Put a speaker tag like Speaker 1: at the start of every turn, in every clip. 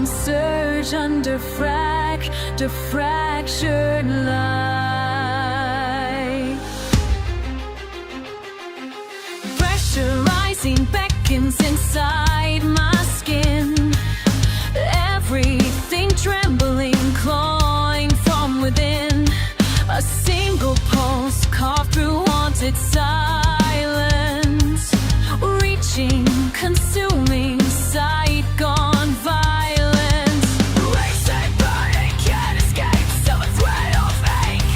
Speaker 1: and surge under the fractured light. Pressure rising beckons inside my skin. Everything trembling, clawing from within. A single pulse carved through haunted silence, reaching, consuming, sight gone violent. Racing, burning, can't escape, still a thread of ache,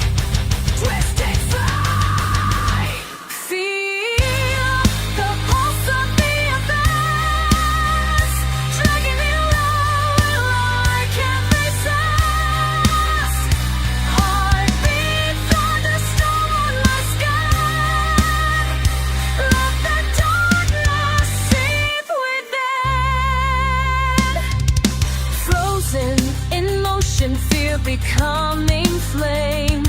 Speaker 1: twisting flight. Feel the pulse of the abyss, dragging me low and I can't resist. Heartbeat, thunderstorm on my skin. Let the darkness seep within. Frozen in motion, fear becoming flame.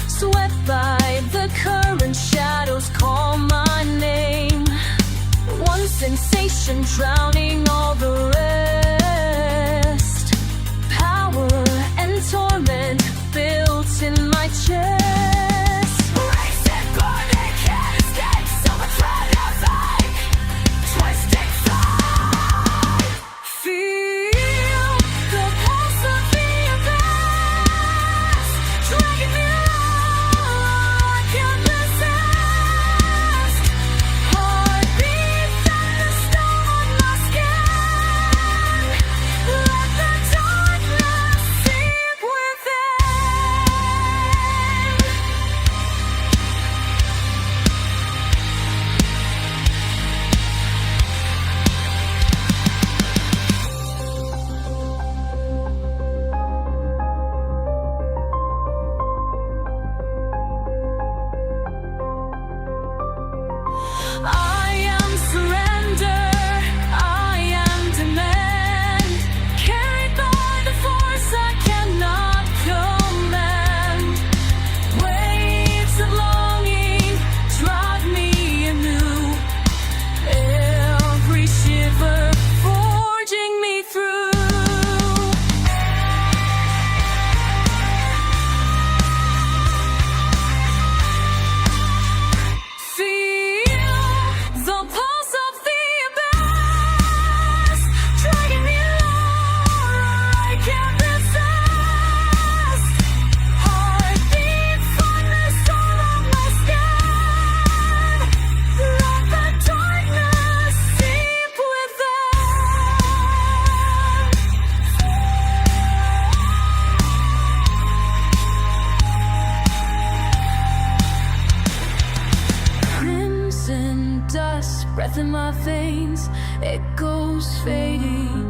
Speaker 1: Swept by the current, shadows call my name. One sensation drowning all the rest. Power and torment built in my chest. Racing, burning, can't escape, still a thread of ache, twisting flight. Feel the pulse of the abyss, dragging me low, I can't resist. Heartbeat, thunderstorm on my skin. Let the darkness seep within. I am surrender, I am demand, carried by the force I cannot command. Waves of longing drive me anew, every shiver forging me through. Feel the pulse of the abyss, dragging me low, I can't resist. Heartbeat, thunderstorm on my skin. Let the darkness seep within. Crimson dust, breath in my veins, echoes fading.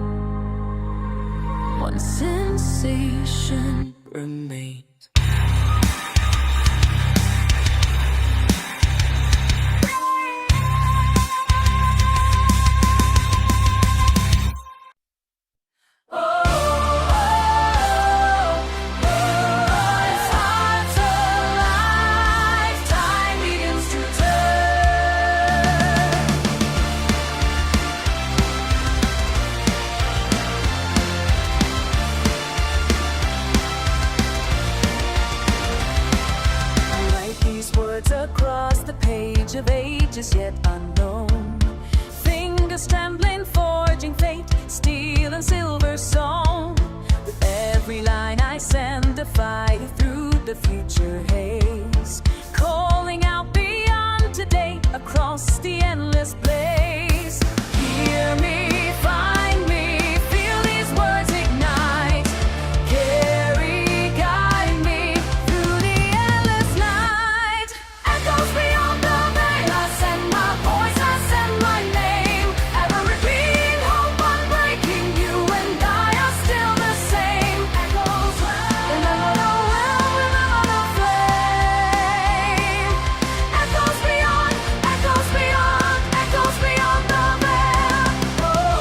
Speaker 1: One sensation remains. It's hard to life, time begins to turn. Write these words across the page of ages yet unknown. Fingers trembling, forging fate, steel and silver song. With every line I send a fire through the future haze, calling out beyond today across the endless blaze. Hear me, find me, feel these words ignite. Carry, guide me through the endless night. Echoes beyond the veil, I send my voice, I send my name. Ever repeating hope unbreaking, you and I are still the same. Echoes remember the well, remember the flame. Echoes beyond the veil. Oh.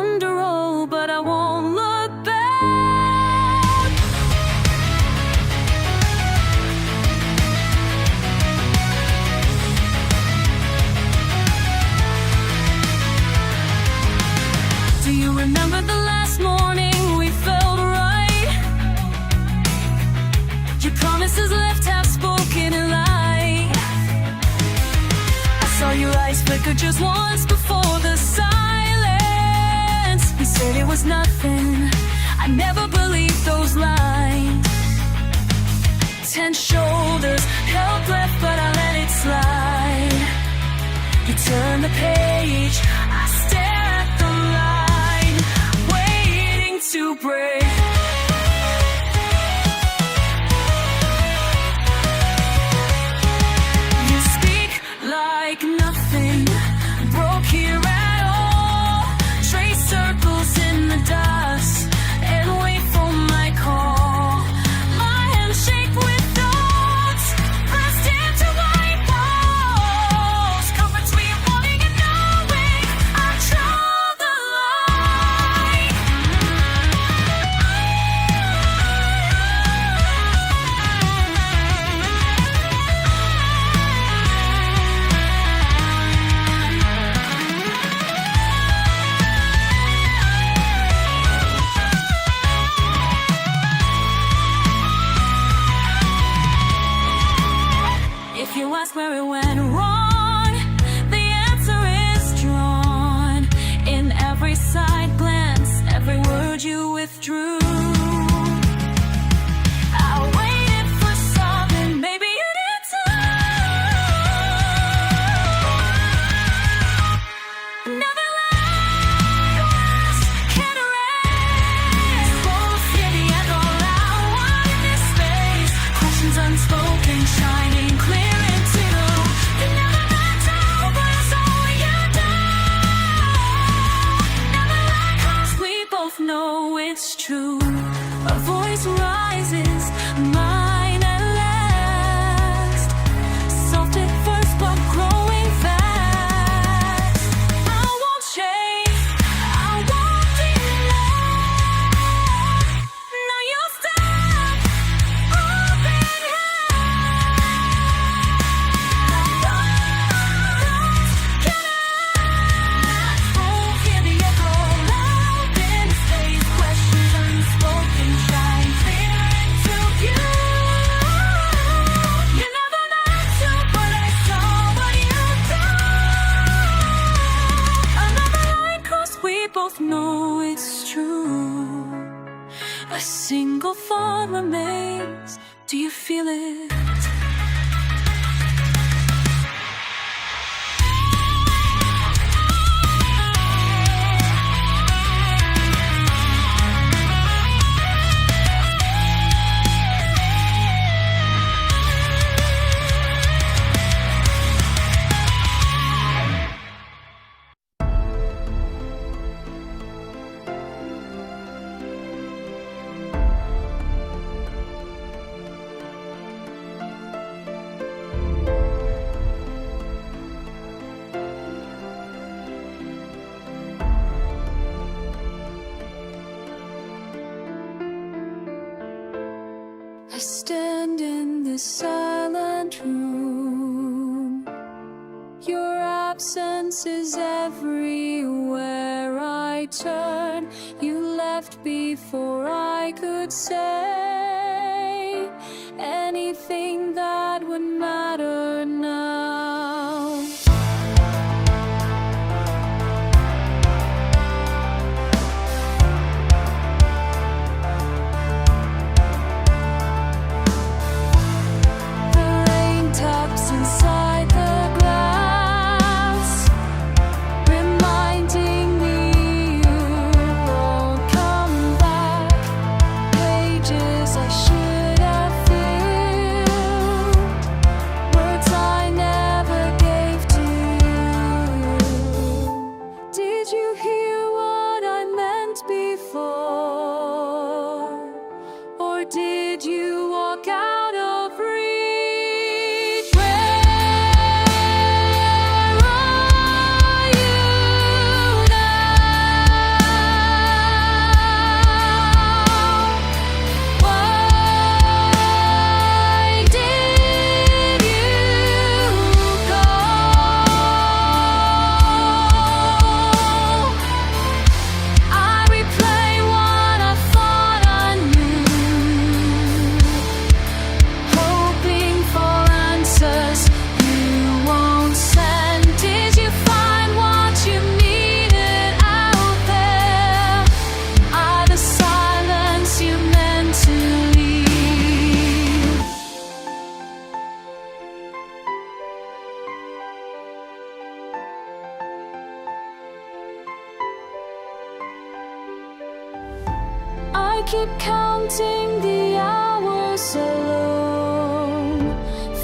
Speaker 1: wonder all, but I won't look back. Do you remember the last morning we felt right? Your promises left half spoken in light. I saw your eyes flicker just once before the silence. You said it was nothing. I never believed those lines. Tense shoulders, held breath, but I let it slide. You turn the page, I stare at the line, waiting to break. You speak like nothing broke here at all. Trace circles in the dust and wait for my call. My hands shake with thoughts pressed into white walls. Come between wanting and knowing. I draw the line. If you ask where it went wrong, the answer is drawn in every side glance, every word you withdrew. I waited for something, maybe you did too. Another line can erase. Both hear the echo loud, one in this space. Questions unspoken, shining clear into you. You never let down, but it's all you do. Never let cause we both know it's true. A voice rises, mine at last. Soft at first, but growing fast. I won't change, I won't deny. Now you step open hand. Both hear the echo loud in space. Questions unspoken, shine clear into view. You never meant to, but I saw what you do. Another line cross, we both know it's true. A single thought remains. Do you feel it? I stand in this silent room. Your absence is everywhere I turn. You left before I could say anything that would matter now. The rain taps inside the glass, reminding me you won't come back. Pages I should have filled, words keep counting the hours alone.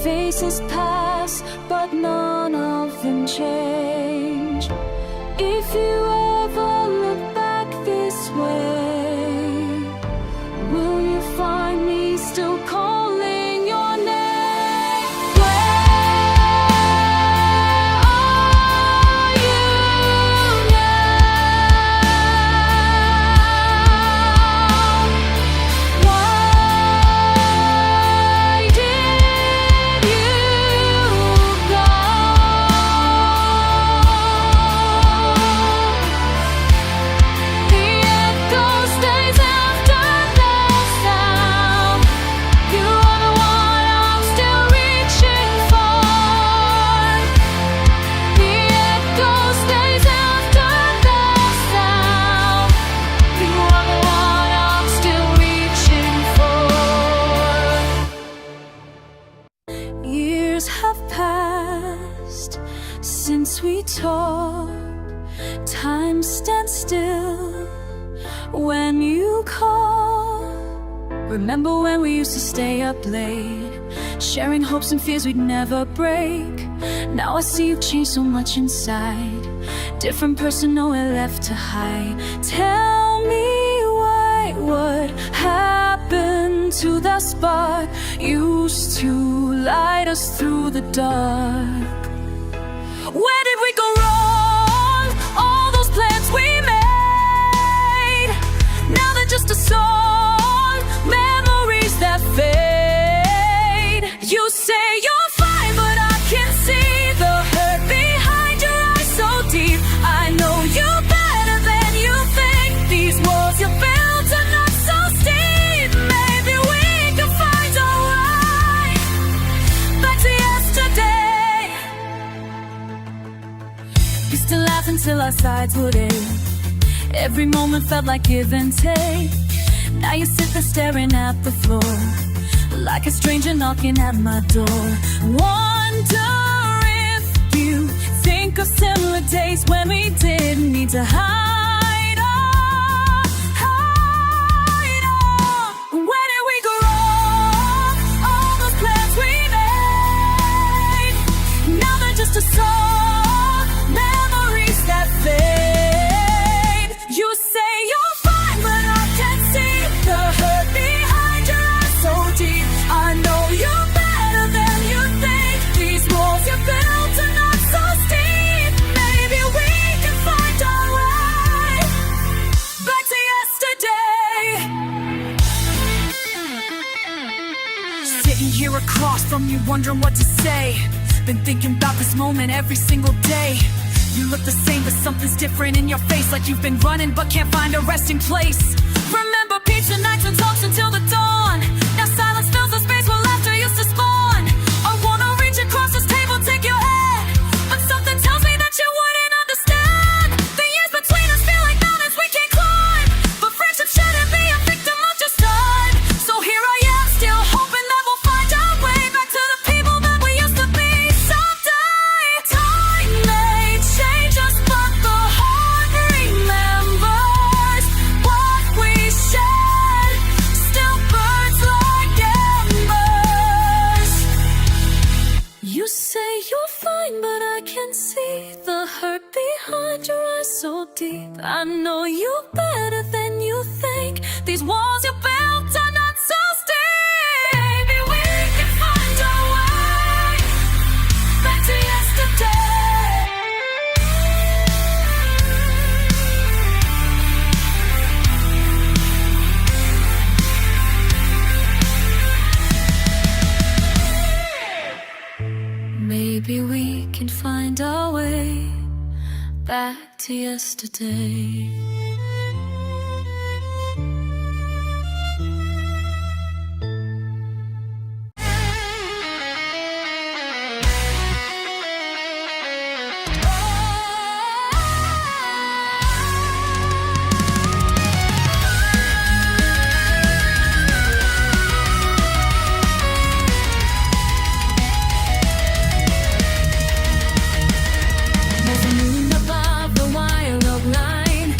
Speaker 1: Faces pass, but none of them change. If you ever look back this way, will you find me still calling your name? Where are you now? Why did you go? The echo stays after the sound. You are the one I'm still reaching for. The echo stays after the sound. You are the one I'm still reaching for. Years have passed since we talked. Time stands still when you call. Remember when we used to stay up late, sharing hopes and fears we'd never break. Now I see you've changed so much inside. Different person, nowhere left to hide. Tell me why, what happened to that spark used to light us through the dark? Where did we go wrong? All those plans we made, now they're just a song, memories that fade. You say you're fine, but I can see the hurt behind your eyes so deep. I know you better than you think. These walls you built are not so steep. Maybe we can find our way back to yesterday. Used to laugh until our sides would ache. Every moment felt like give and take. Now you sit there staring at the floor, like a stranger knocking at my door. Wonder if you think of similar days when we didn't need to hide. Oh, hide. Oh. Where did we go wrong? All those plans we made, now they're just a song, memories that fade. You say you're fine, but I can see the hurt behind your eyes so deep. I know you better than you think. These walls you built are not so steep. Maybe we can find our way back to yesterday. Sitting here across from you, wondering what to say. Been thinking about this moment every single day. You look the same, but something's different in your face. Like you've been running, but can't find a resting place. Remember pizza nights and talks until the dawn. Now silence fills the space where laughter used to spawn. I wanna reach across this table, take your hand, but something tells me that you wouldn't understand. The years between us feel like mountains we can't climb, but friendship shouldn't be a victim of just time. So here I am, still hoping that we'll find our way back to the people that we used to be someday. Time may change us, but the heart remembers what we shared. Still burns like embers. You say you're fine, but I can see the hurt behind your eyes so deep. I know you better than you think. These walls you built are not so steep. Maybe we can find our way back to yesterday. Maybe we can find our way back to yesterday. There's a moon above the wild oak line.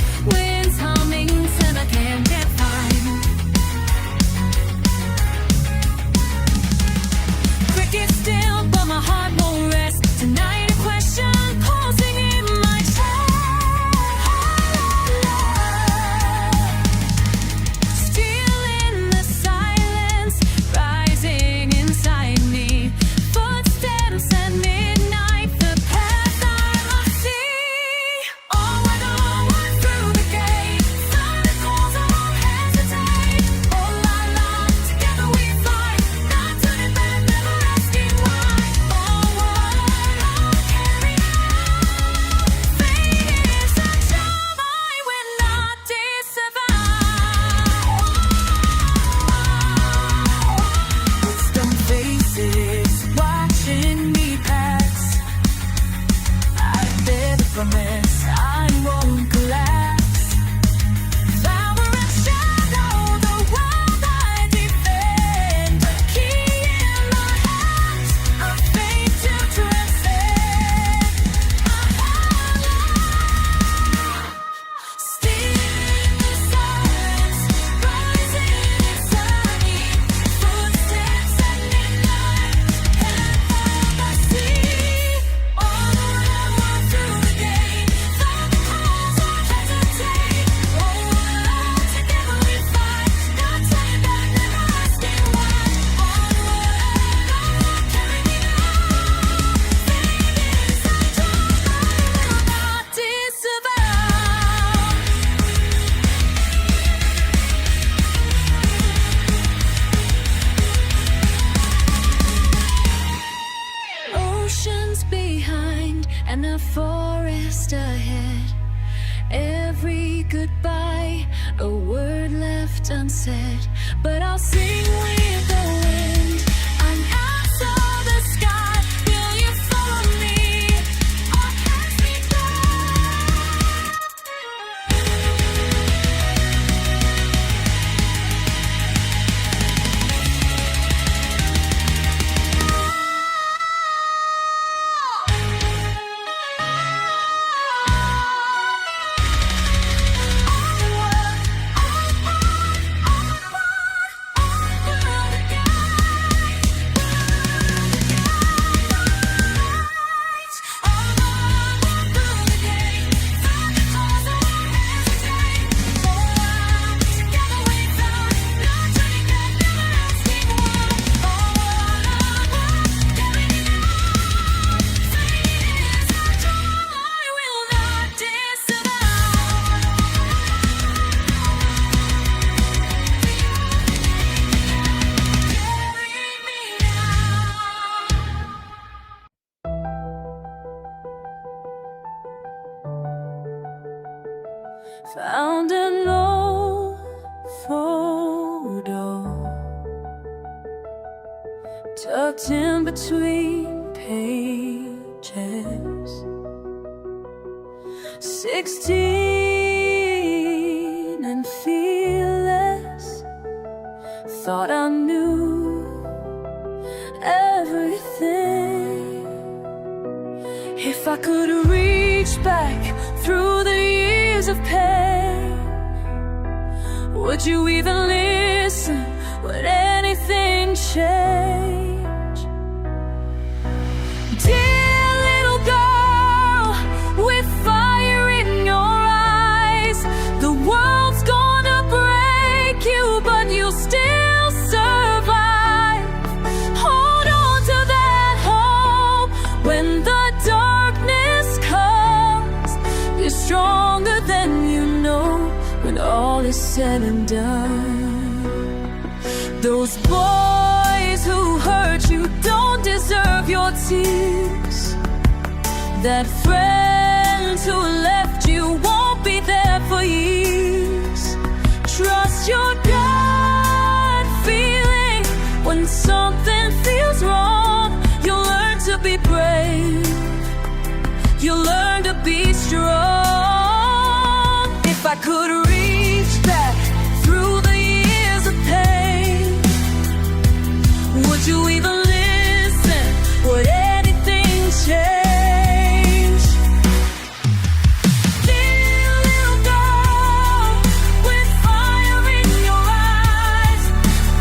Speaker 1: sunset, but I'll sing with the wind. I'm out of the sky. Will you follow me or pass me Found an old photo tucked in between pages. 16 and fearless, thought I knew everything. If I could reach back through the years of pain, would you even listen? Would anything change? Dear little girl with fire in your eyes, the world's gonna break you, but you'll still survive. Hold on to that hope. When the darkness comes, you're stronger than you know. When all is said and done, those boys who hurt you don't deserve your tears. That friend who left you won't be there for years. Trust your gut feeling. When something feels wrong, you'll learn to be brave. You'll learn to be strong. If I could reach back through the years of pain, would you even listen? Would anything change? Dear little girl with fire in your eyes,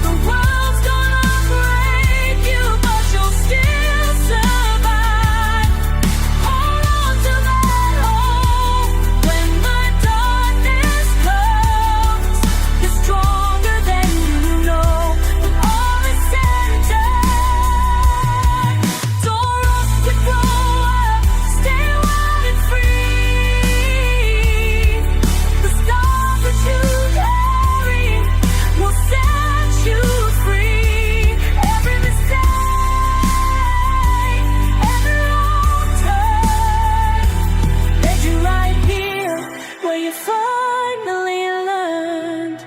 Speaker 1: the world's gonna break you, but you'll still survive. Hold on to that hope. When the darkness comes, you're stronger than you know. When all is said and done, don't rush to grow up. Stay wild and free. The stars that you carry will set you free. Every mistake, every wrong turn, led you right here where you finally learned.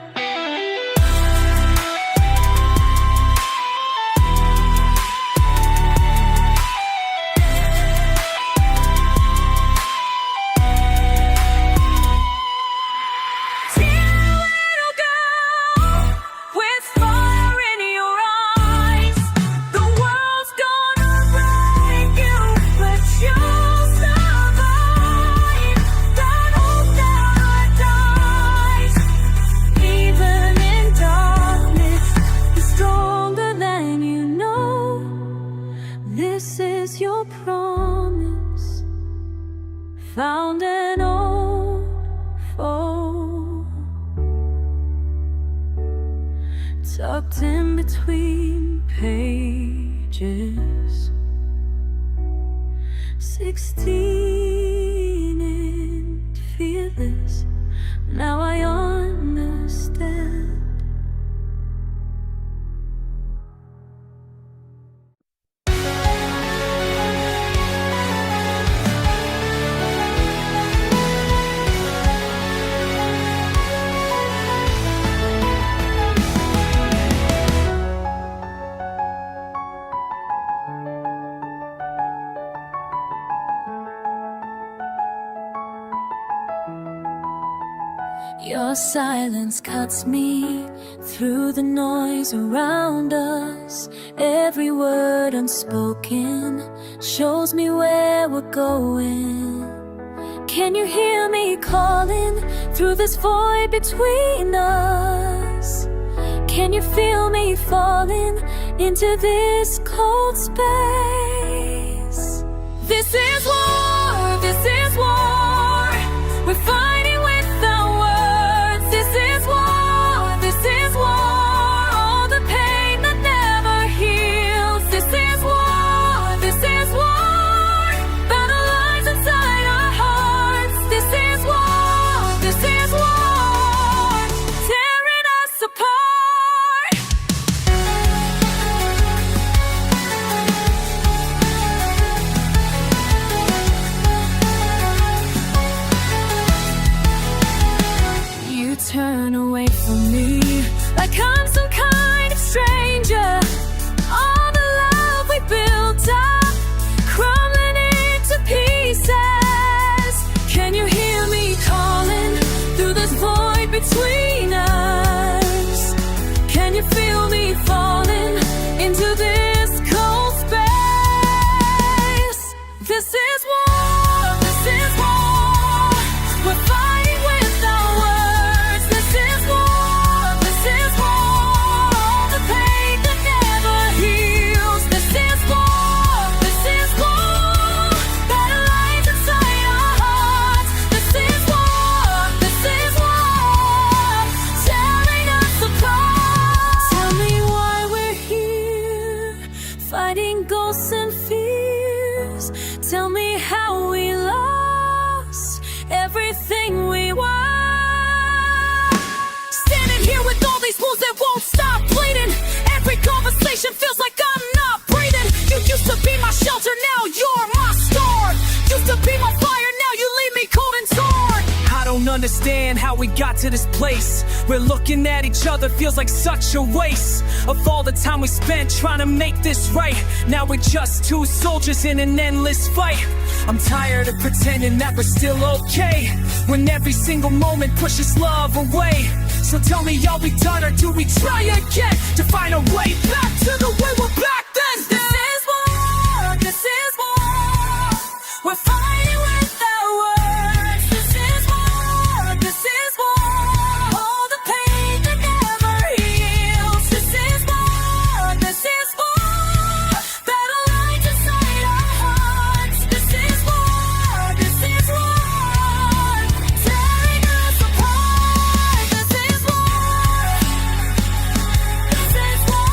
Speaker 1: Dear little girl with fire in your eyes, the world's gonna break you, but you'll survive. That hope never dies. Even in darkness, you're stronger than you know. This is your promise. Found an old foe tucked in between pages. 16 and fearless, now I understand. Our silence cuts me through the noise around us. Every word unspoken shows me where we're going. Can you hear me calling through this void between us? Can you feel me falling into this cold space? This is war, this is war. We're fighting without words. This is war, this is war. All the pain that never heals. This is war, this is war. Battle lines inside our hearts. This is war, this is war. Tearing us apart. You turn away from me like I'm some kind of stranger. All the love we built up crumbling into pieces. Can you hear me calling through this void between us? Can you feel me falling into this cold space? This is war, this is war. We're fighting without words. This is war, this is war. All the pain that never heals. This is war, this is war. Battle lines inside our hearts. This is war, this is war. Tearing us apart. Tell me why we're here, fighting ghosts and fears. Tell me how we lost everything we were. Standing here with all these wounds that won't stop bleeding. Every conversation feels like I'm not breathing. You used to be my shelter, now you're my storm. Used to be my fire, now you leave me cold and torn.
Speaker 2: I don't understand how we got to this place. We're looking at each other, feels like such a waste of all the time we spent trying to make this right. Now we're just two soldiers in an endless fight. I'm tired of pretending that we're still okay when every single moment pushes love away. So tell me, are we done or do we try again to find a way back to the way we're back then?
Speaker 1: This is war, this is war. We're fighting without words. This is war, this is war. All the pain that never heals. This is war, this is war. Battle lines inside our hearts. This is war, this is war. Tearing us apart. This is war, this is war.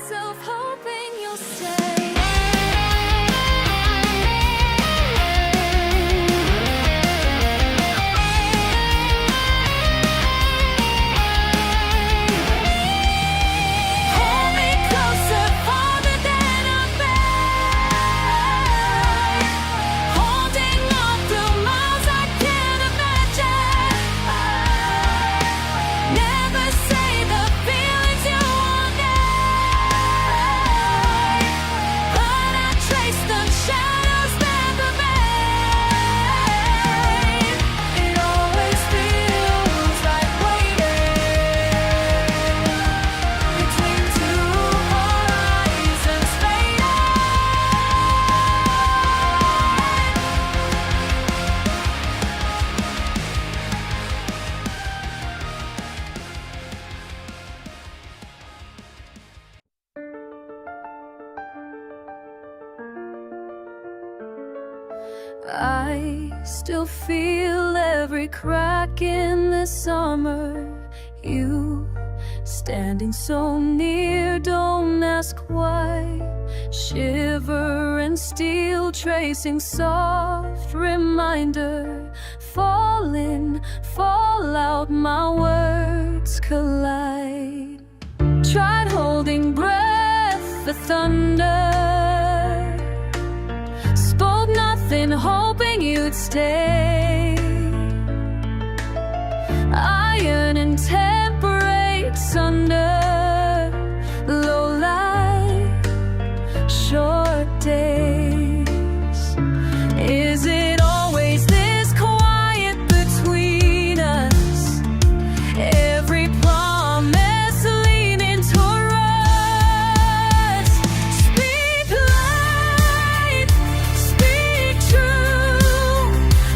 Speaker 1: myself hoping you'll stay. Hold me closer, farther than I bear. Holding on through miles I can't imagine. Never say the feelings you want there, but I trace the shadows that remain. It always feels like waiting between two horizons fading. I still feel every crack in the summer. You standing so near, don't ask why. Shiver and steel tracing soft reminder. Fall in, fall out, my words collide. Tried holding breath for thunder. Spoke nothing, hoping you'd stay. Iron and temperate sunder. Low light, short days. Is it always this quiet between us? Every promise leaning toward us. Speak light, speak true.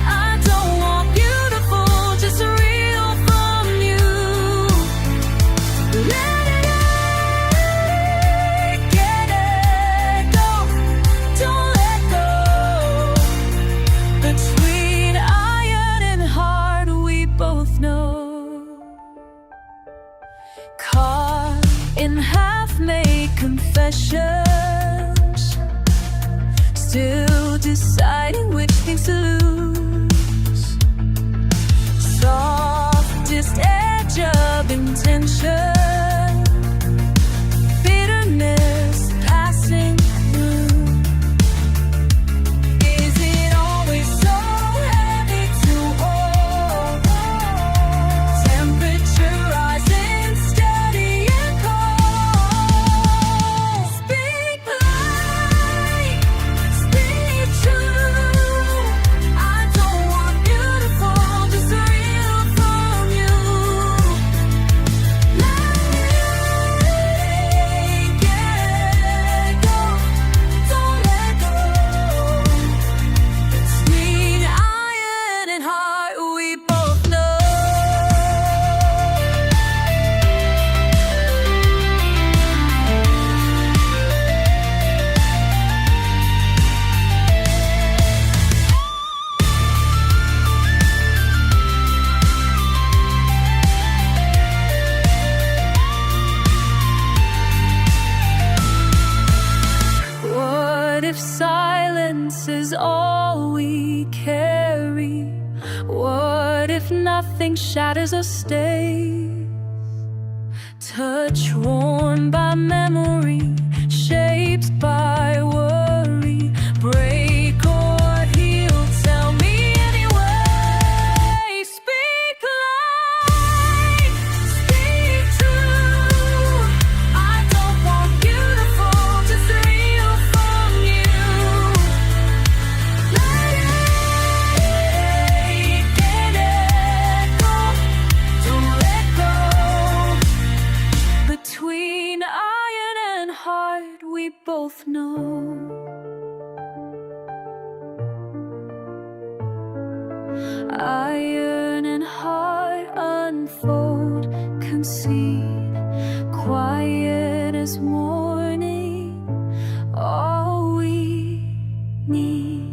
Speaker 1: I don't want beautiful, just real from you. Let it get it go. Don't let go. Between iron and heart, we both know. Caught in half-made confessions, still deciding which things to lose. Softest edge of intention, bitterness passing through. Is it always so heavy to hold? Temperature rising steady and cold. Speak light, speak true. I don't want beautiful, just real from you. Let it get go. Don't let go. Between iron and heart, we both know. What if silence is all we carry? What if nothing shatters or stays? Touch worn by memory, shaped by worry. Break or heal, tell me anyway. Speak light, speak true. I don't want beautiful, just real from you. Let it get it go. Don't let go. Between iron and heart, we both know. Iron and heart unfold, concede, quiet as morning, all we need.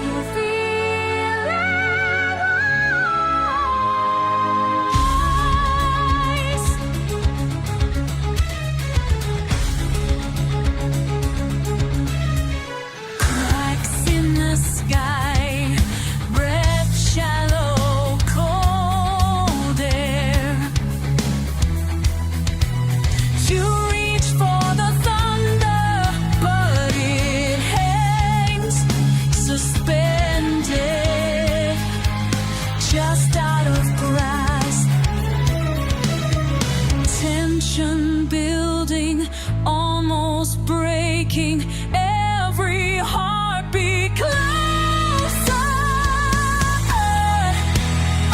Speaker 1: You feel making every heartbeat closer.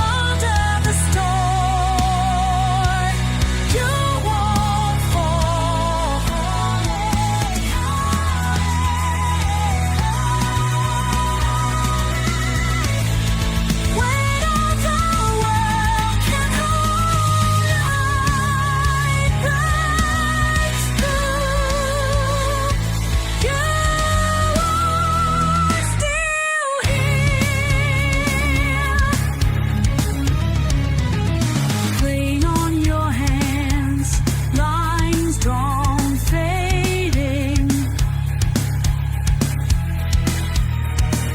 Speaker 1: Under the storm, you won't fall. When all the world can hold, light breaks through. You are still here. Playing on your hands, lines drawn, fading.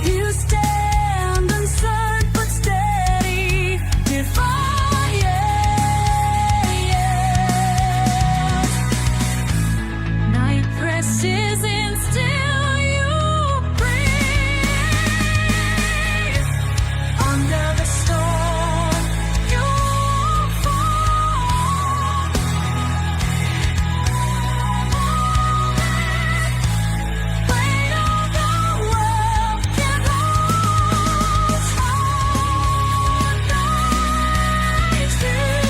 Speaker 1: You stand uncertain but steady, defiant. Night presses in, still you breathe. Under the storm, you won't fall. When all the world can hold, all night through,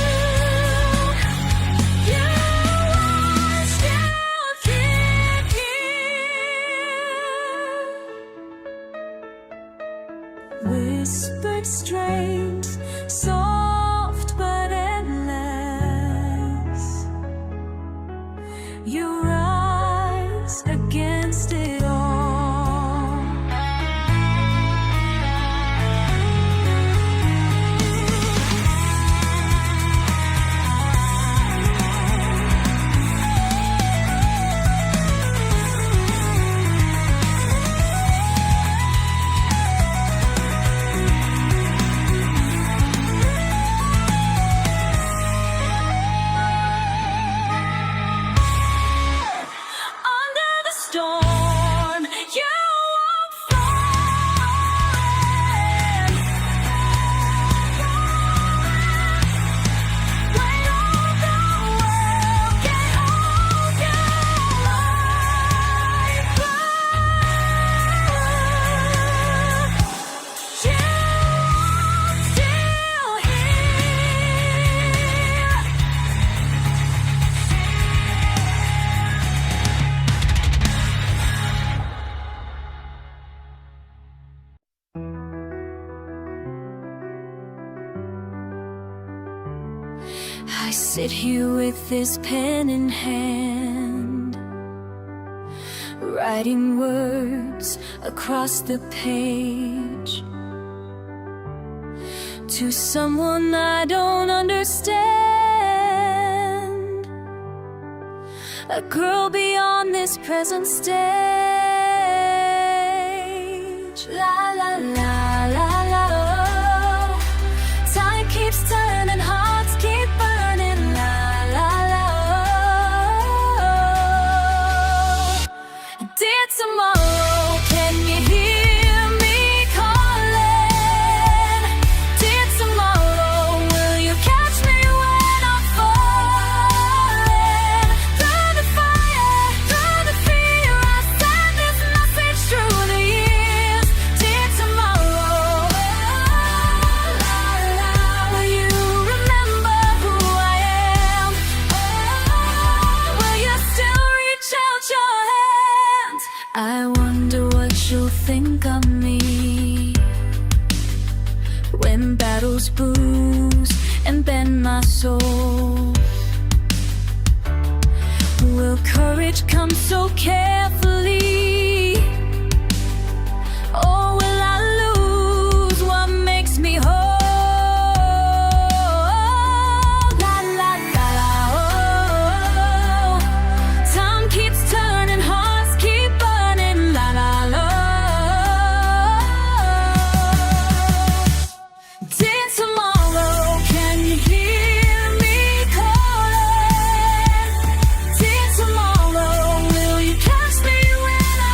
Speaker 1: you are still here. Whispered strains, soft but endless. You rise against it all. Under the storm, you won't fall. When all the world can hold you, light through. You are still I sit here with this pen in hand, writing words across the page to someone I don't understand, a girl beyond this present stage. La la la la la, oh. Time keeps turning, hearts keep burning. La la la, oh. Dear tomorrow, can you hear me calling? Dear tomorrow, will you catch me when I'm falling? Through the fire, through the fear, I send this message through the years. Dear tomorrow, will you remember who I am? Will you still reach out your hand? I wonder what you'll think of me when battles bruise and bend my soul. Will courage come so carefully, or will I lose what makes me whole? La la la la, oh. Time keeps turning, hearts keep burning. La la la. Dear tomorrow, can you hear me calling? Dear tomorrow, will you catch me when I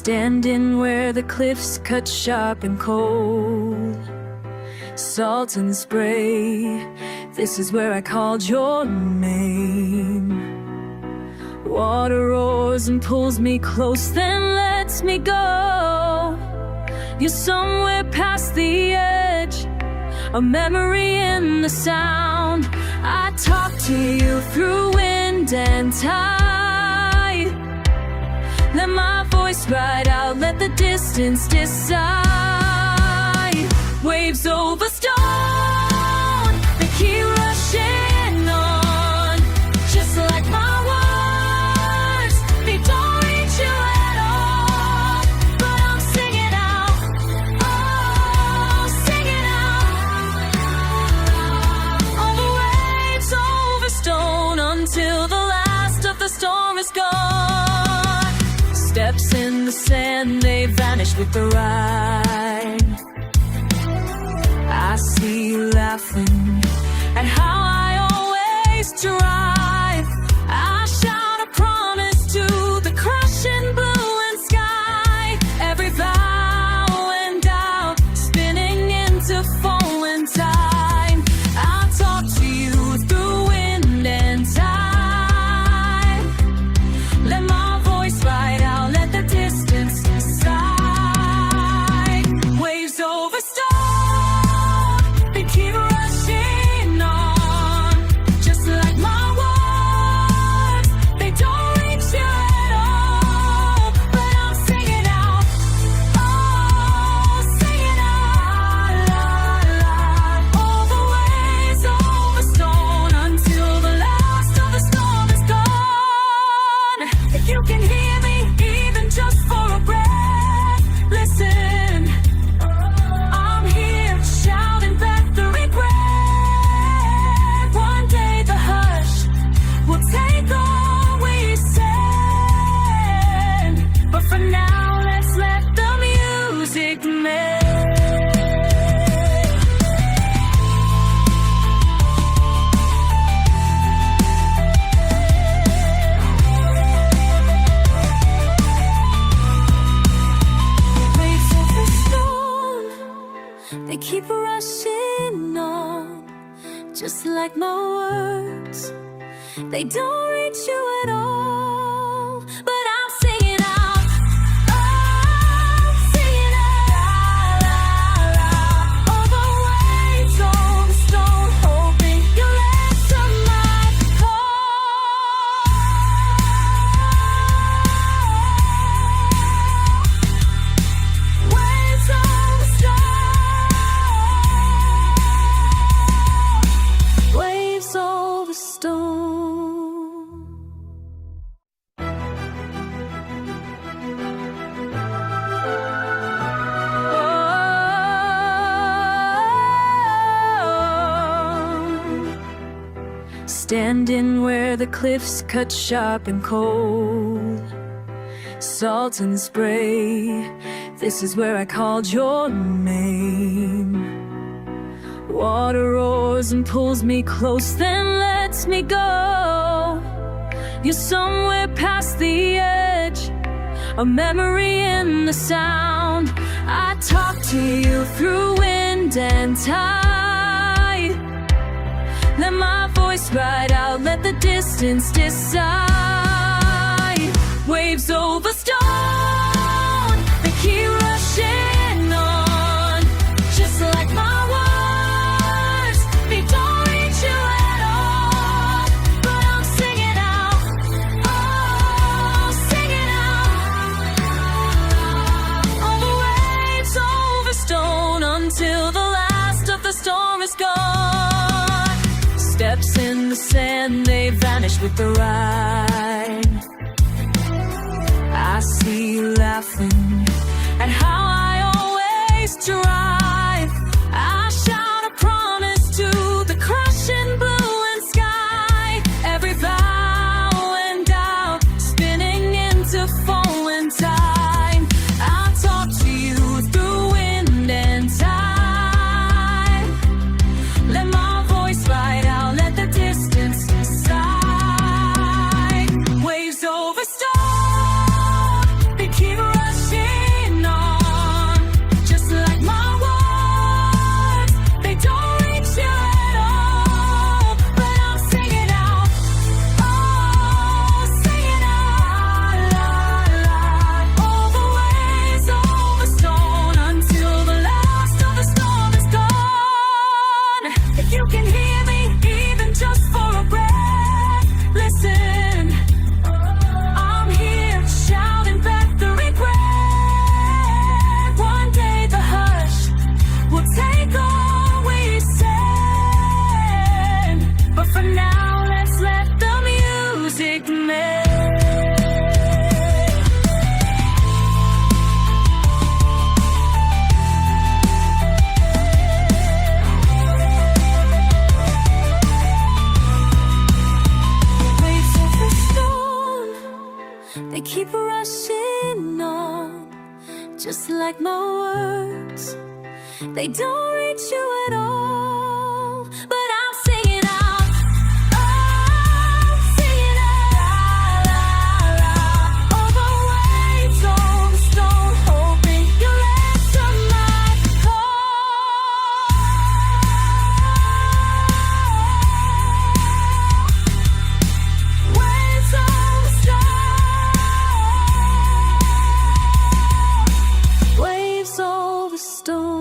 Speaker 1: Standing where the cliffs cut sharp and cold, salt and spray, this is where I called your name. Water roars and pulls me close, then lets me go. You're somewhere past the edge, a memory in the sound. I talk to you through wind and tide. Let my voice ride out, let the distance decide. Waves over stone, they keep rushing on, just like my words, they don't reach you at all. But I'm singing out, oh, singing out. All the waves over stone until the last of the storm is gone. Steps in the sand, they vanish with the ride. I see you laughing at how I always drive. I shout a promise to the crashing blue and sky. Every vow and doubt spinning into falling time. I talk to you through wind and tide. Let my voice ride out, let the distance decide. Waves over stone, keep rushing on, just like my words, they don't reach you at all. But I'm singing out, oh, singing out, la, la. All the waves over stone until the last of the storm is gone. If you can hear me, even just for a breath, listen, I'm here shouting back the regret. One day the hush will take all we said, but for now let's let the music make. Waves over stone, they keep rushing on, just like my words, they don't reach you at all. But I'm singing out, oh, singing out, la, la, la. All the waves over stone, hoping you'll answer my call. Waves over stone, waves over stone. Standing where the cliffs cut sharp and cold, salt and spray, this is where I called your name. Water roars and pulls me close, then lets me go. You're somewhere past the edge, a memory in the sound. I talk to you through wind and tide. Let my voice ride out, let the distance decide. Waves over stone, they keep rushing on, just like my words, they don't reach you at all. But I'm singing out, oh, singing out. All the waves over stone until the last of the storm is gone. Steps in the sand, they vanish with the ride. I see you laughing at how I always drive. I shout a promise to the crashing blue and sky. Every vow and doubt spinning into falling time. I talk to you through wind and tide. Let my voice ride out, let the distance decide. Waves over stone, they keep rushing my words, they don't reach you at all, but I'm singing out, oh, singing out, la, la, la, over waves, over stone, hoping you'll answer my call. Waves over stone, waves over stone.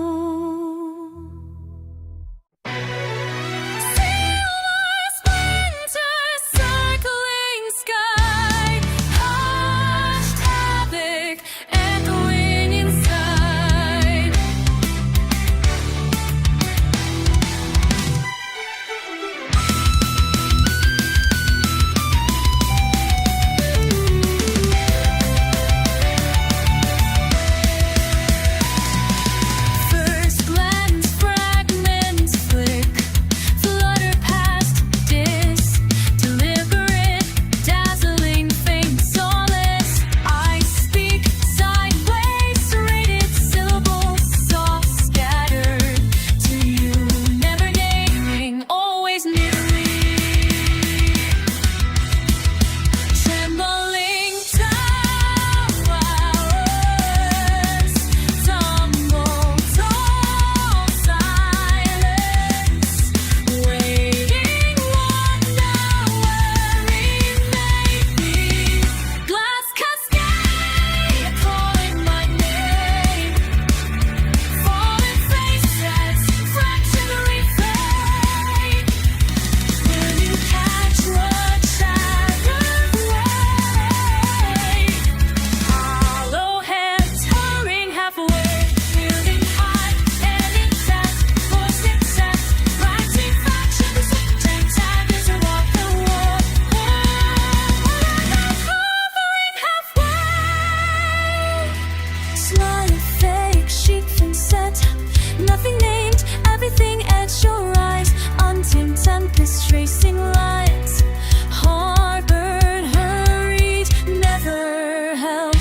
Speaker 1: Nothing named, everything at your eyes. Untamed tempest tracing lines. Harbored, hurried, never held.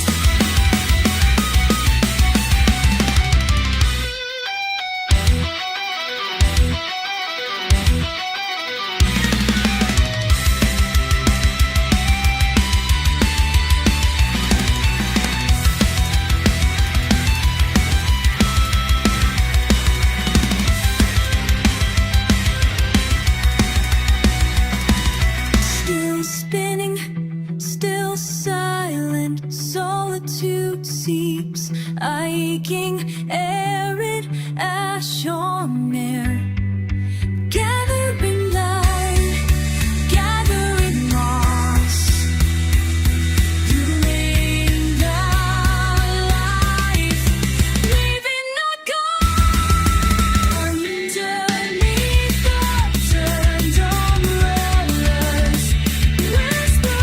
Speaker 1: Seeps aching, arid ash on air. Gathering light, gathering moss. You rain our life, leaving a gone underneath the turned umbrellas. Whisper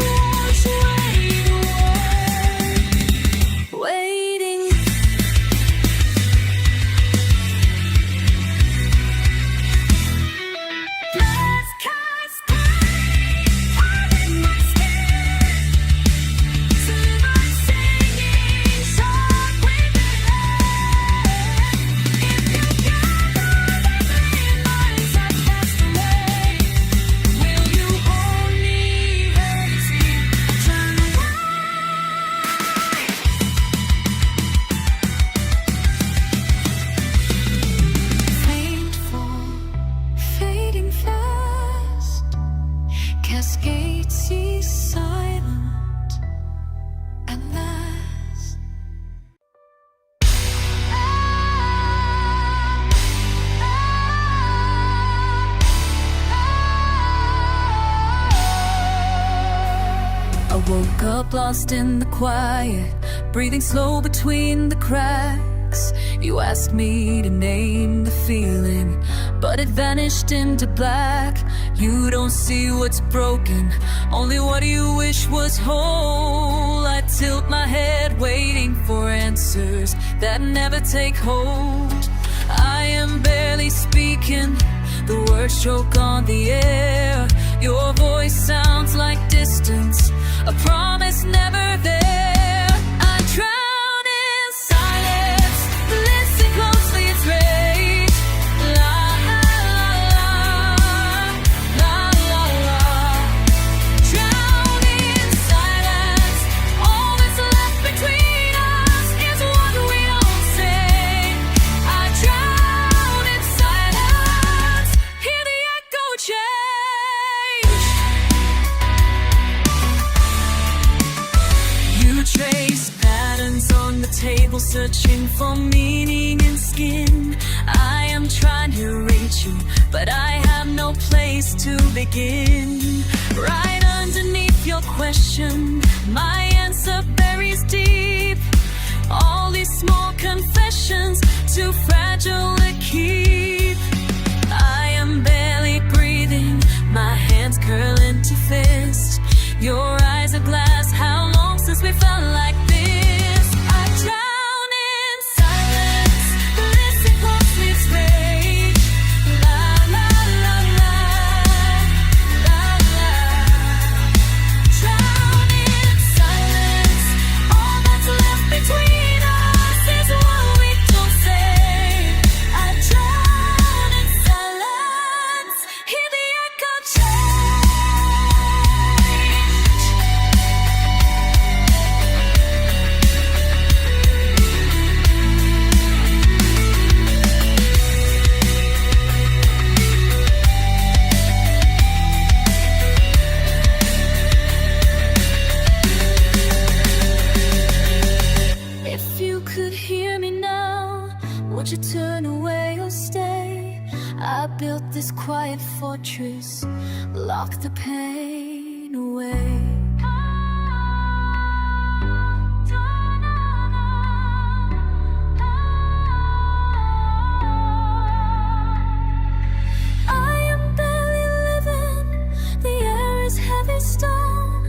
Speaker 1: what's waiting. Cascade seas silent at last. I woke up lost in the quiet, breathing slow between the cracks. You asked me to name the feeling, but it vanished into black. You don't see what's broken, only what you wish was whole. I tilt my head waiting for answers that never take hold. I am barely speaking, the words choke on the air. Your voice sounds like distance, a promise never there. I drown in silence. place to begin. Right underneath your question, my answer buries deep. All these small confessions, too fragile to keep. I am barely breathing, my hands curl into fist. Your eyes are glass, how long since we felt like this? I drown in silence, listen closely, it's rage. La la la la, la la. Drown in silence, all that's left between us is what we don't say. I drown in silence, hear the echo change. If you could hear me now, would you turn away or stay? I built this quiet fortress, lock the pain away. I am barely living, the air is heavy stone.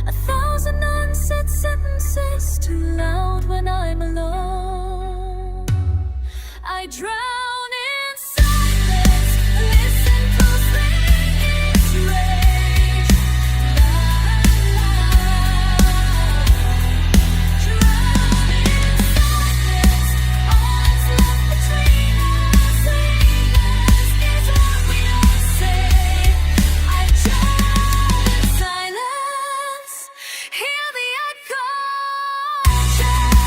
Speaker 1: 1,000 unsaid sentences, too loud when I'm alone. I drown in silence, listen closely, it's rage. La la la. Drown in silence, all that's left between us is what we all say. I drown in silence, hear the echo change.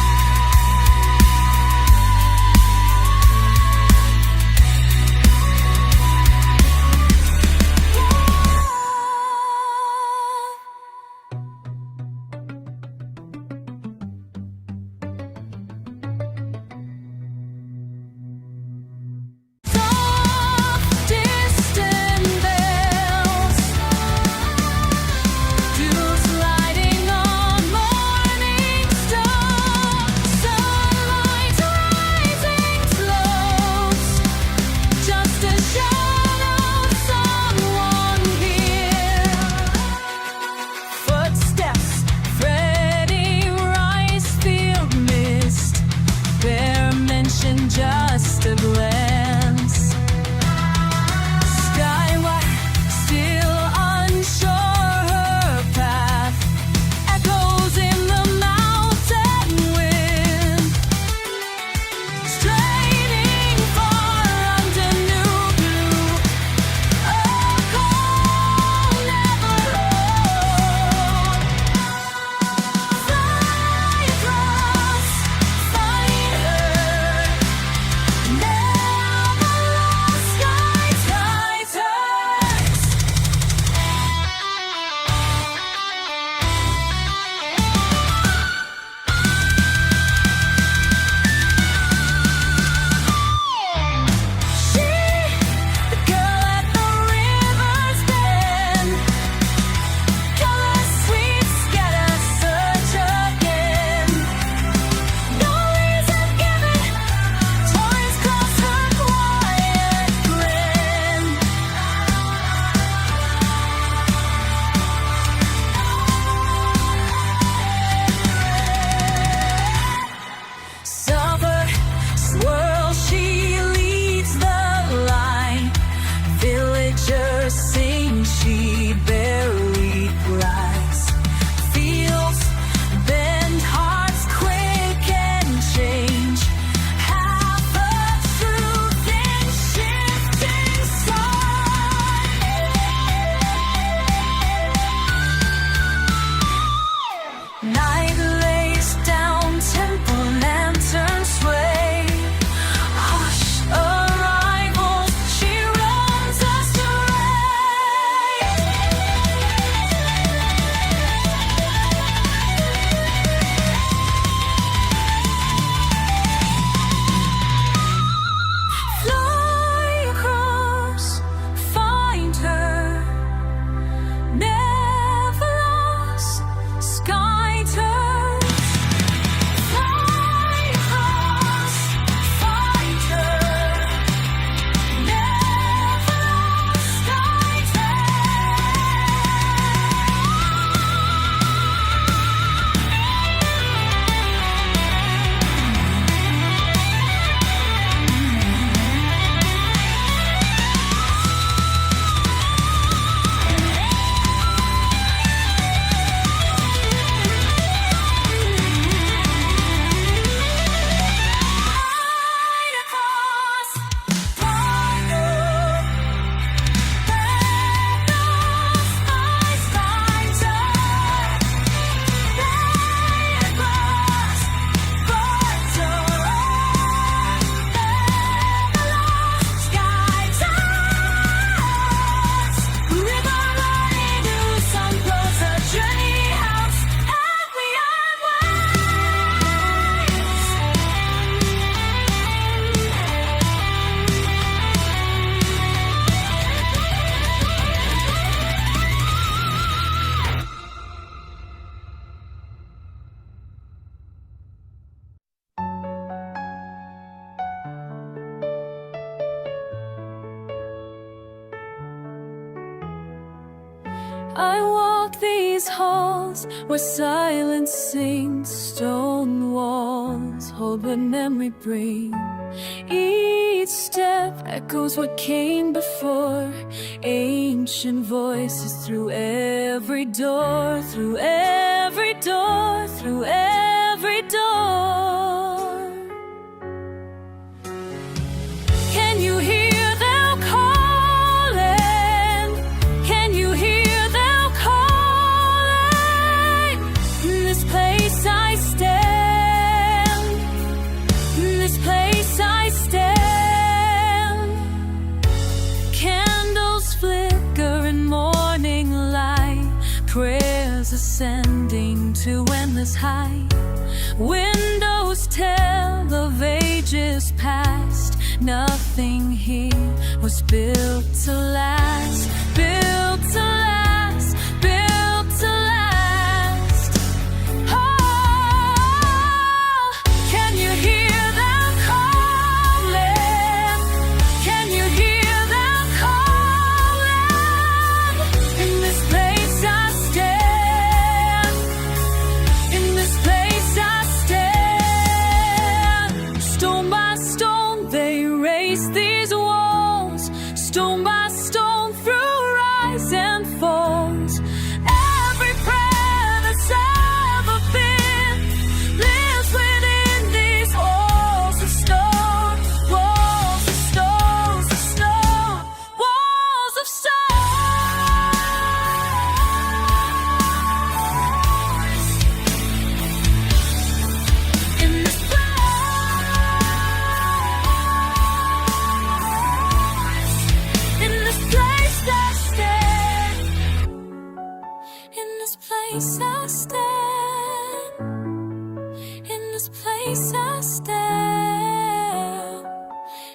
Speaker 1: I walk these halls where silence sings, stone walls hold what memory brings. Each step echoes what came before, ancient voices through every door, through every door, through every door. Can you hear them calling? Can you hear them calling? In this place I stand. In this place I stand. Candles flicker in morning light, prayers ascending to endless height. Windows tell of ages past, nothing here was built to last, built to last, built to last. Oh, can you hear them calling? Can you hear them calling? In this place I stand. In this place I stand. Stone by stone they raise these walls, stone by stone through rise and falls. Every prayer that's ever been lives within these walls of stone, walls of stone, of stone, walls of stone. In this place I stand. In this place I stand.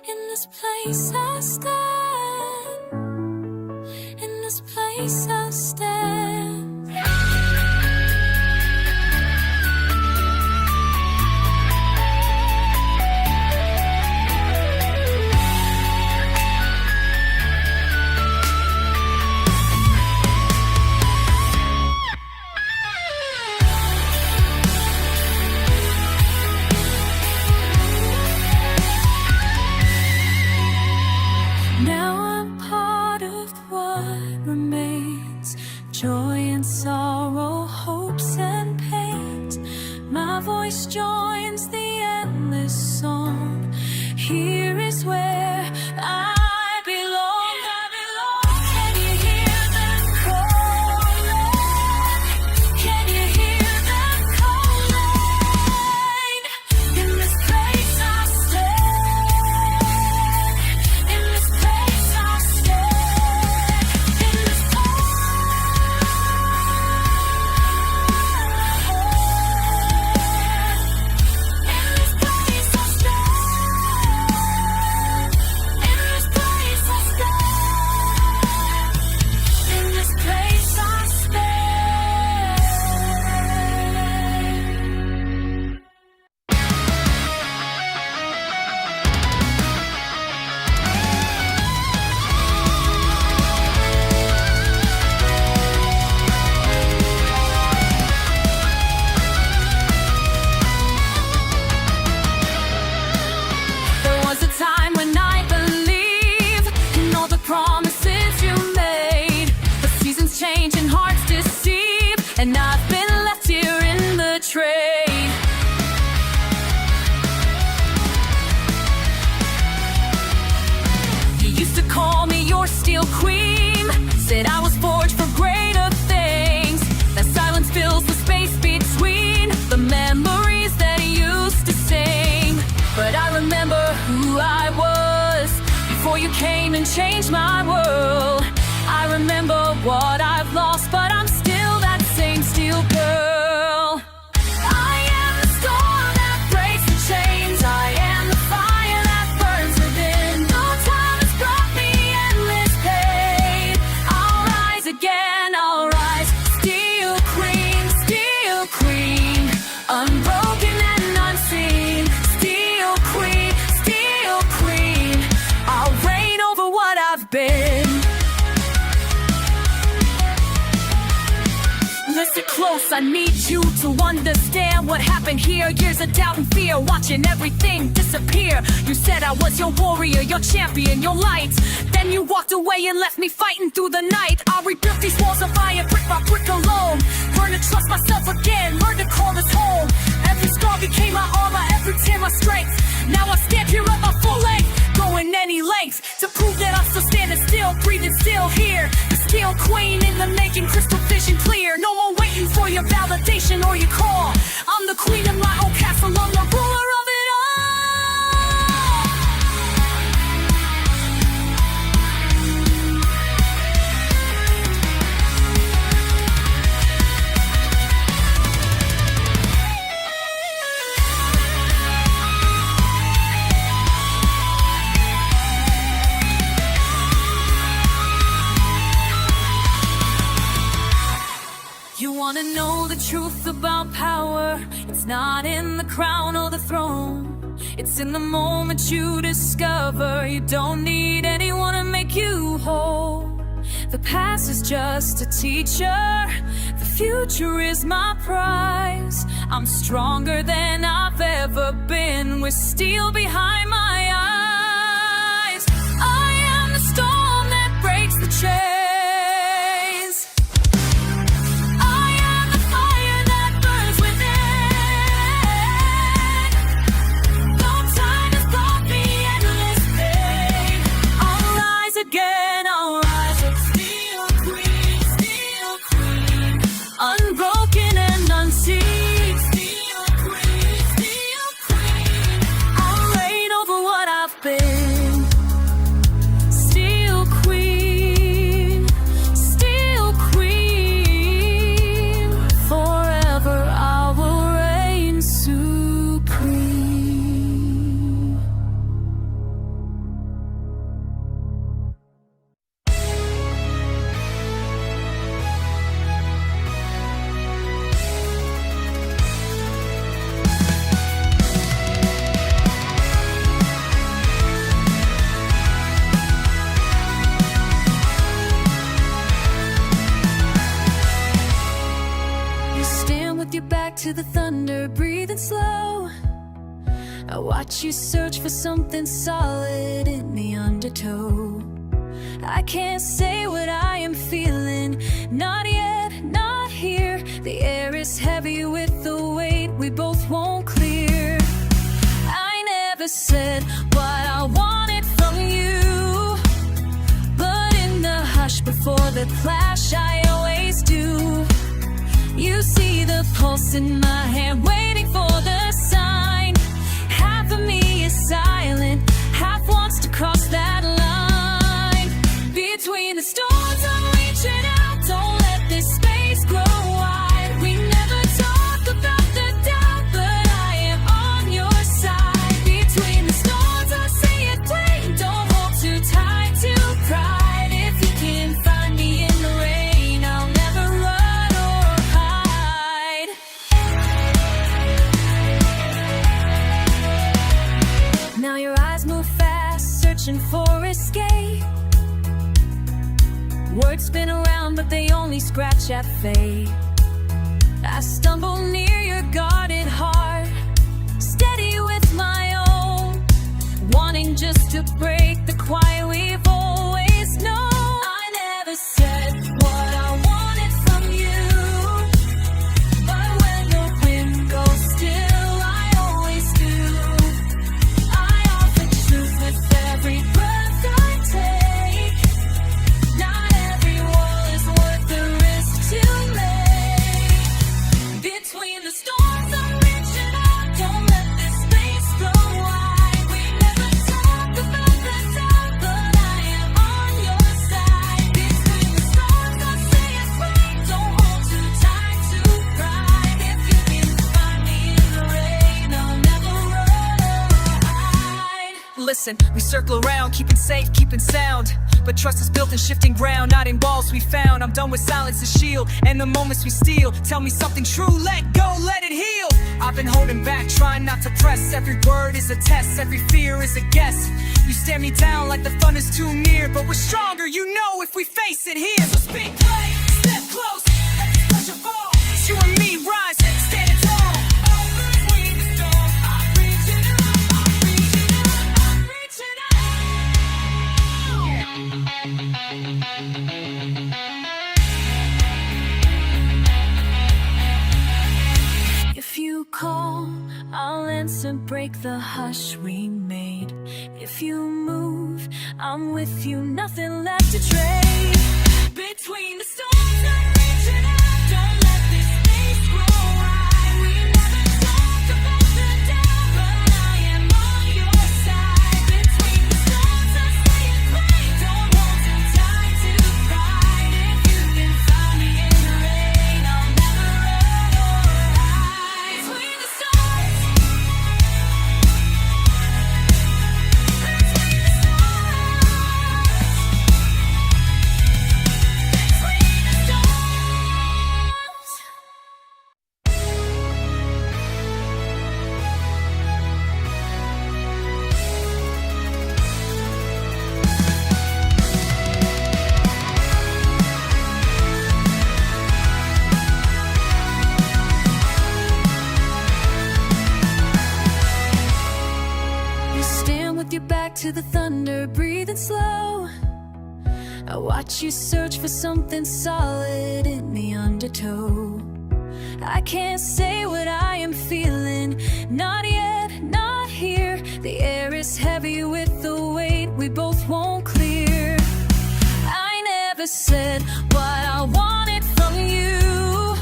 Speaker 1: In this place I stand. In this place I stand. Now I'm part of what remains, joy and sorrow, hopes and pains. My voice joins the endless song. Here is where I belong. Can you hear them calling? Can you hear them calling? In this place I stand. In this place I stand. In this place I stand. you came and changed my world. I remember what I've lost, but I'm still that same steel girl. I am the storm that breaks the chains. I am the fire that burns within. No time has brought me endless pain. I'll rise again, I'll rise. Steel queen, unbroken and unseen. Steel queen, I'll reign over what I've been.
Speaker 2: it close. I need you to understand what happened here. Years of doubt and fear, watching everything disappear. You said I was your warrior, your champion, your light. Then you walked away and left me fighting through the night. I rebuilt these walls of iron, brick by brick alone. Learn to trust myself again, learn to call this home. Every scar became my armor, every tear my strength. Now I stand here at my full length, going any length to prove that I'm still standing still, breathing still here. The steel queen in the making, crystal vision clear. No one waiting for your validation or your call. I'm the queen of my own castle, I'm the ruler of it all. You wanna know the truth about power? It's not in the crown or the throne. It's in the moment you discover you don't need anyone to make you whole. The past is just a teacher, the future is my prize. I'm stronger than I've ever been, with steel behind my eyes. I am the storm that breaks the chains. Unbroken and unseen, steel queen, steel queen. I'll reign over what I've been. Steel queen, steel queen. Forever I will reign supreme. Your back to the thunder, breathing slow. I watch you search for something solid in the undertow. I can't say what I am feeling, not yet, not here. The air is heavy with the weight we both won't clear. I never said what I wanted from you, but in the hush before the clash I always do. You see the pulse in my hand, waiting for the sign. Half of me is silent, half wants to cross that line. Between the storms I'm reaching out, don't let this space grow wide. We never talk about the doubt, but I am on your side. Between the storms I say it plain, don't hold too tight to pride. If you can find me in the rain, I'll never run. Now your eyes move fast, searching for escape. Words spin around, but they only scratch at fate. I stumble near your guarded heart, steady with my own, wanting just to break the quiet we've always known. I never said what I wanted from you, but when the wind goes still, I always do. Every breath I take, not every wall is worth the risk to make. Between the storms I'm reaching out, don't let this space go wide. We never talk about the doubt, but I am on your side. Between the storms I say it's right, don't hold too tight to pride. If you can find me in the rain, I'll never run or hide. Listen, we circle around, keeping safe, keeping sound. But trust is built in shifting ground, not in walls we found. I'm done with silence as shield, and the moments we steal. Tell me something true, let go, let it heal. I've been holding back, trying not to press. Every word is a test, every fear is a guess. You stare me down like the fun is too near, but we're stronger, you know, if we face it here. So speak light, step close, let this pressure fall. you and me rise, standing tall. Between the storms, I'm reaching out, I'm reaching out, I'm reaching out.
Speaker 1: If you call, I'll answer, break the hush we made. If you move, I'm with you, nothing left to trade. Between the storms, I'm reaching out. Don't let this space grow wide. We never talk about the doubt, but I am on your side. Between the storms, I stay and play. Don't hold too tight to pride. If you can find me in the rain, I'll never run or hide. Between the storms, between the you stand with your back to the thunder, breathing slow. I watch you search for something solid in the undertow. I can't say what I am feeling, not yet, not here. The air is heavy with the weight we both won't clear. I never said what I wanted from you,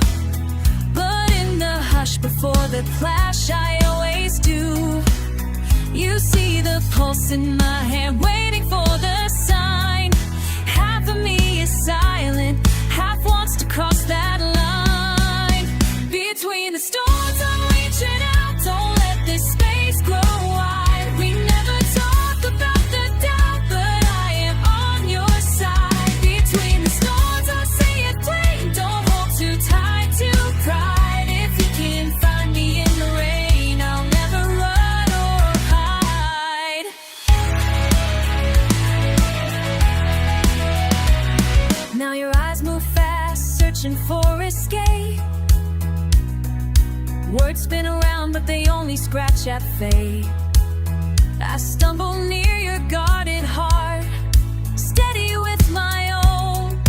Speaker 1: but in the hush before the clash I always do. You see the pulse in my hand, waiting for the sign. Half of me is silent, half wants to cross that line. Between the storms, I'm reaching out. Don't let this space grow wide. We never talk about the doubt, but I am on your side. Between the storms, I say it plain. Don't hold too tight to pride. If you can find me in the rain, I'll never run or hide. Now your eyes move fast, searching for escape. Words spin around, but they only scratch at fate. I stumble near your guarded heart, steady with my own,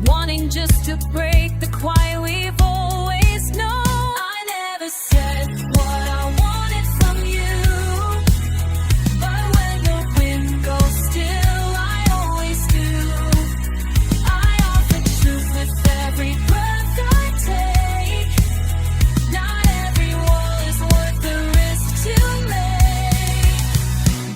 Speaker 1: wanting just to break the quiet we've always known. I never said what I wanted from you, but when the wind goes still, I always do. I offer truth with every breath I take. Not every wall is worth the risk to make.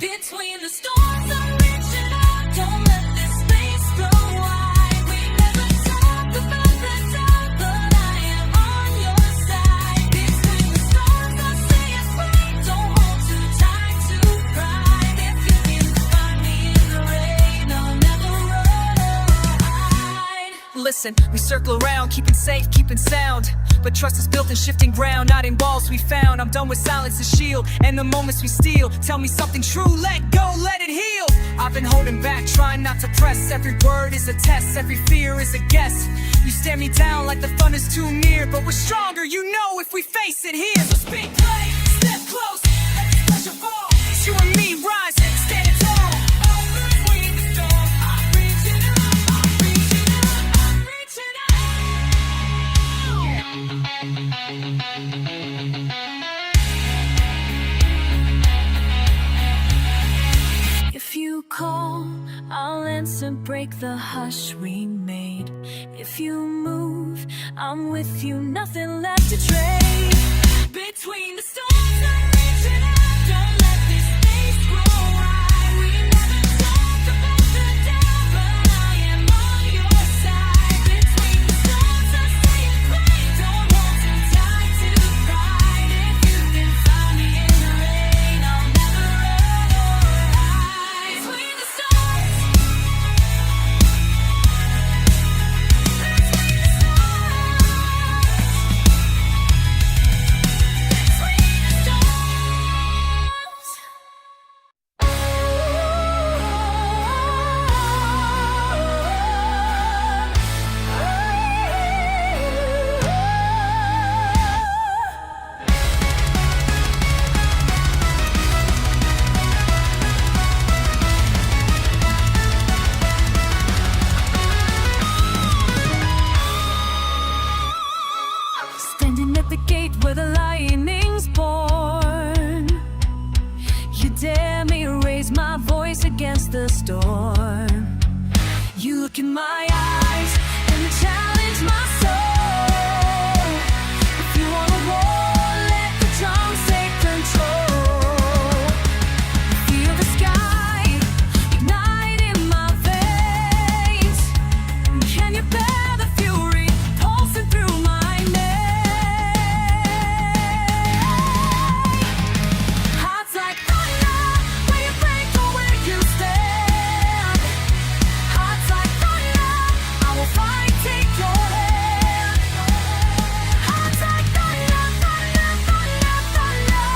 Speaker 1: Between the storms, I'm reaching out. Don't let this space go wide. We never talk about the doubt, but I am on your side. Between the storms, I say it's right. Don't hold too tight to pride. If you can find me in the rain, I'll never run or hide.
Speaker 2: Listen, we circle around, keeping safe, keeping sound. But trust is built in shifting ground, not in walls we found. I'm done with silence as shield, and the moments we steal. Tell me something true, let go, let it heal. I've been holding back, trying not to press. Every word is a test, every fear is a guess. You stare me down like the fun is too near, but we're stronger, you know, if we face it here. So speak play, step close, let this pressure fall. It's you and me, rise, standing tall. Between the storms, I'm reaching out, I'm reaching out, I'm reaching out.
Speaker 1: If you call, I'll answer, break the hush we made. If you move, I'm with you, nothing left to trade. Between the storms, I'm reaching out. Don't let this space grow wide. We never talk about the doubt, but I am on your side. Between the storms, I stay and play. Don't hold too tight to pride. If you can find me in the rain, I'll never run or hide. Between the storms, between the storms, between the storms. the storm. You look in my eyes and you challenge my soul. If you wanna war, let the drums take control. Feel the sky ignite in my veins. Can you bear the fury pulsing through my name? Hearts like thunder, when you break or where you stand. Hearts like thunder, I will fight, take your hand. Hearts like thunder, thunder, thunder, thunder.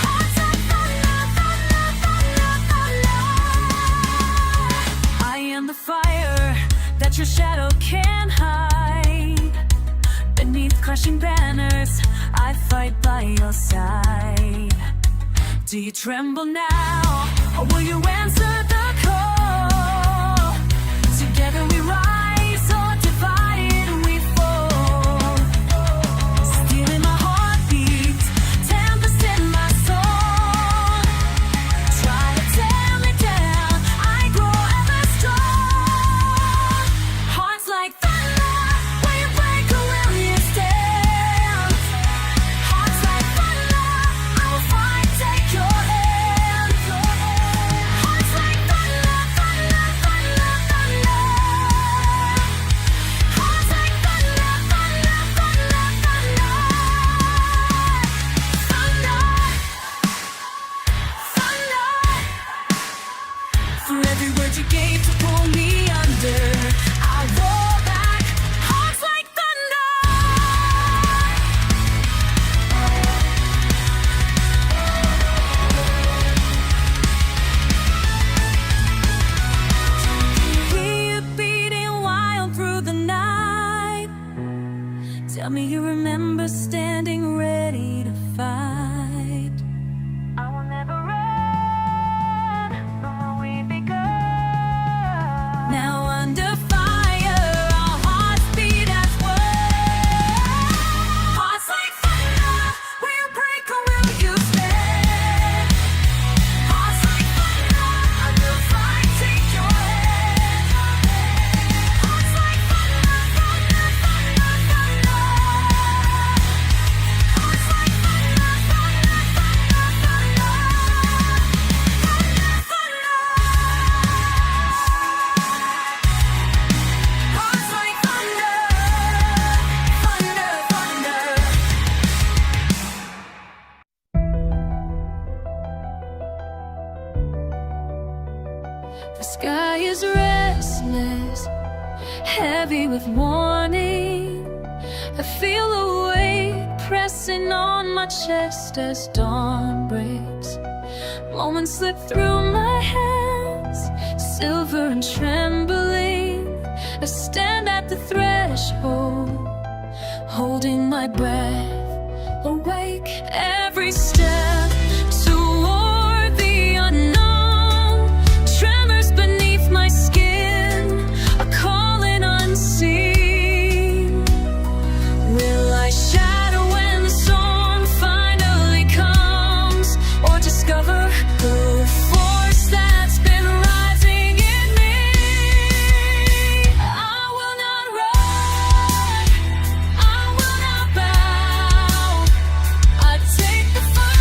Speaker 1: Hearts like thunder, thunder, thunder, thunder. I am the fire that your shadow can't hide. Beneath crushing banners, I fight by your side. Do you tremble now, or will you answer the call? Together we rise, or divided we fall. Stealing my heartbeat, tempest in my soul. Try to tear me down, I grow ever strong. Hearts like thunder, will you break or will you stand? Hearts like thunder, I will fight, take your hand. Hearts like thunder, thunder, thunder, thunder. Hearts like thunder, thunder, thunder, thunder. Thunder, thunder. For every word you gave to pull me under, I roar back, hearts like thunder. Hear you beating wild through the night. Tell me you remember standing ready to fight. I will never run from where we begun. Now under fire, our hearts beat as one. Hearts like thunder, will you break or will you stand? Hearts like thunder, I will fight, take your hand. Hearts like thunder, thunder, thunder, thunder. Hearts like thunder, thunder, thunder, thunder. Thunder, thunder. Hearts like thunder, thunder, thunder. The sky is restless, heavy with warning. I feel a weight pressing on my chest as dawn breaks. Moments slip through my hands, silver and trembling. I stand at the threshold, holding my breath, awake every step toward the unknown. Tremors beneath my skin, a calling unseen. Will I shadow when the storm finally comes, or discover the force that's been rising in me? I will not run, I will not bow. I take the fight.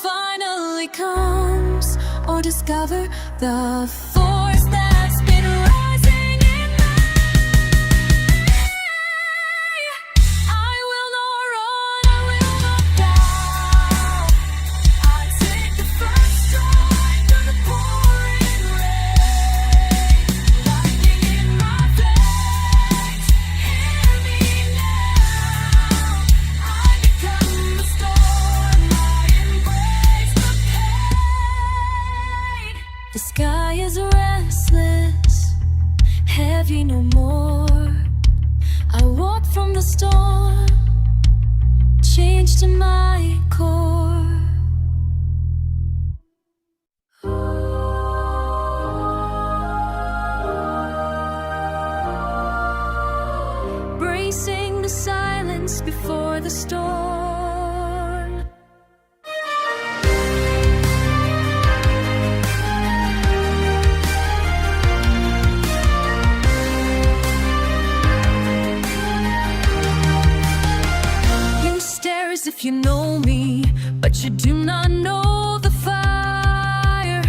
Speaker 1: finally comes, or discover the force that's been rising in me. I will not run, I will not bow. I take the first strike through the pouring rain. Lightning in my veins, hear me now. I become the storm, I embrace the pain. The sky is restless, heavy no more. I walk from the storm, changed to my core. Bracing the silence before the storm. You stare as if you know me, but you do not know the fire.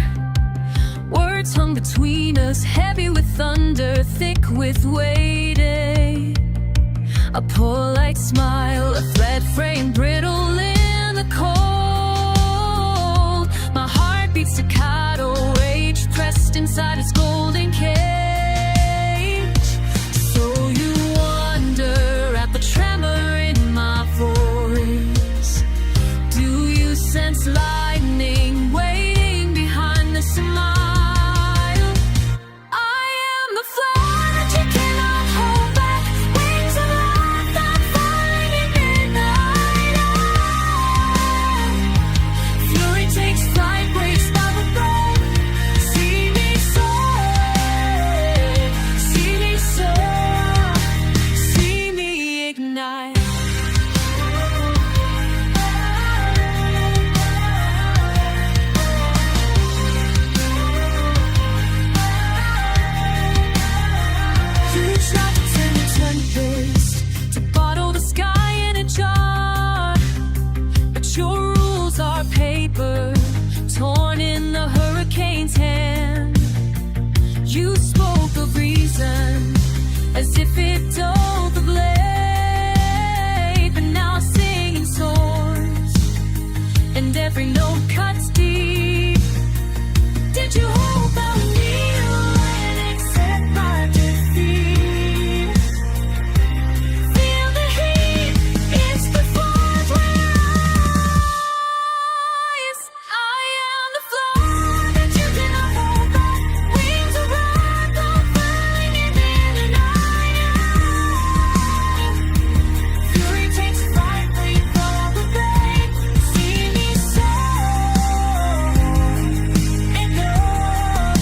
Speaker 1: Words hung between us, heavy with thunder, thick with waiting. A polite smile, a thread frame, brittle in the cold. My heart beats staccato, rage pressed inside its golden cage. So you wonder at the tremor in my voice. Do you sense lightning waiting behind the smile? I am the flower that you cannot hold back. Wings of light that flying in midnight. Fury takes flight, breaks by the bone. See me soar, see me soar, see me ignite. You try to turn the tempest, to bottle the sky in a jar, but your rules are paper, torn in the hurricane's hand. You spoke of reason, as if it dulled the blade, but now singing soars, and every note cuts deep. Did you hope I'll kneel and accept my defeat? Feel the heat, it's the forge where I am the flower that you cannot hold back. Wings of rock, blood flying in midnight. Fury takes flight, break all the rain. See me soar, and love,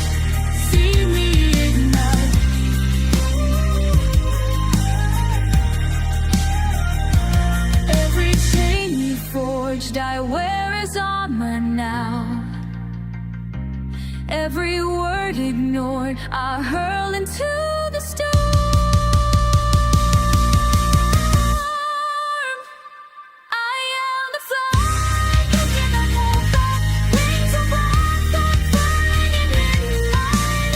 Speaker 1: see me ignite. Every chain you forged, I wear as armor now. Every word ignored, I hurl into the storm. I am the flower you cannot hold back. Wings of rock that flying in midnight.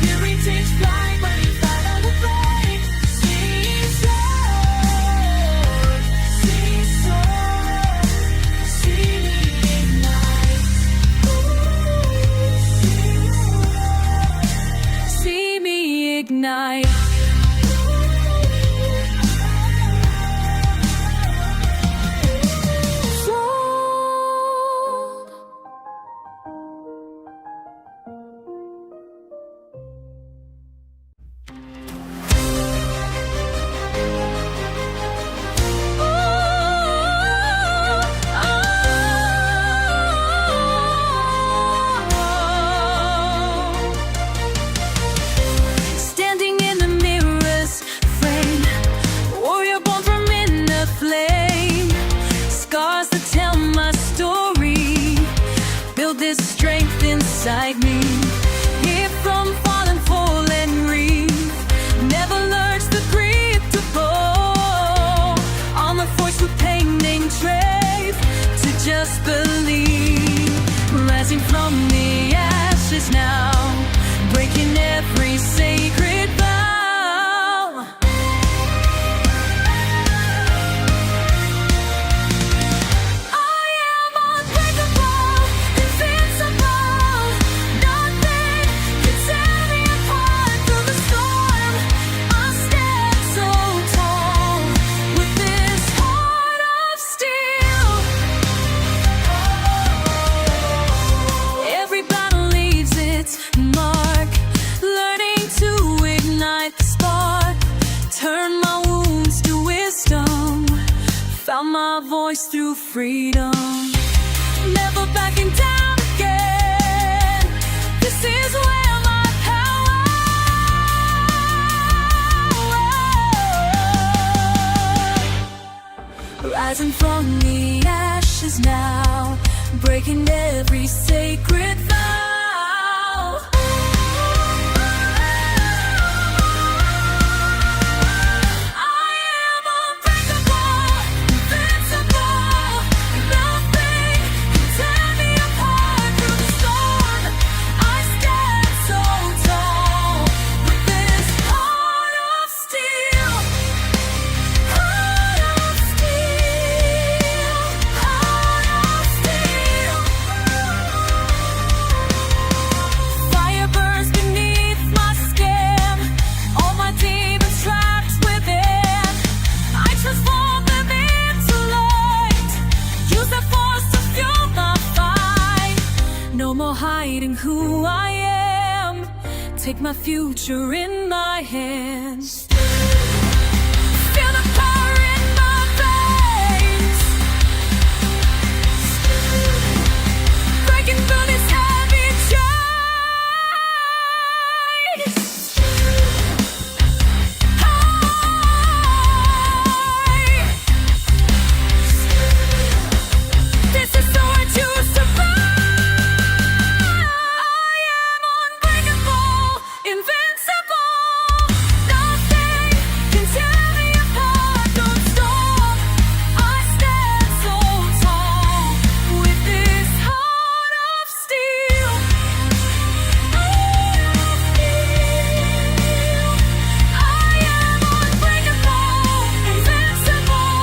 Speaker 1: Fury takes flight when you fight on the blade. See soar, see soar, see me ignite. See me ignite. Sold. Standing in the mirror's frame, warrior born from inner flame. Scars that tell my story, build this strength inside me. Here from fallen, fall and reef, never learns the grit to bow. On the voice with pain named Trey. just believe. Rising from the ashes now, breaking every sacred vow. I am unbreakable, invincible. Nothing can tear me apart through the storm. I stand so tall with this heart of steel. Every battle leaves its mark, learning to ignite the spark. Turn my wounds to wisdom, found my voice through freedom. Never backing down again. This is where my power. Rising from the ashes now, breaking every sacred vow. I am unbreakable, invincible. Nothing can tear me apart through the storm. I stand so tall with this heart of steel. Heart of steel. Heart of steel. Fire burns beneath my skin, all my demons trapped within. I transform them into light, use that force to fuel my fight. No more hiding who I am, take my future in my hands. Feel the power in my veins, breaking through these heavy chains. This is so I choose to fight. I am unbreakable, invincible. Nothing can tear me apart through the storm. I stand so tall with this heart of steel. Heart of steel. I am unbreakable, invincible.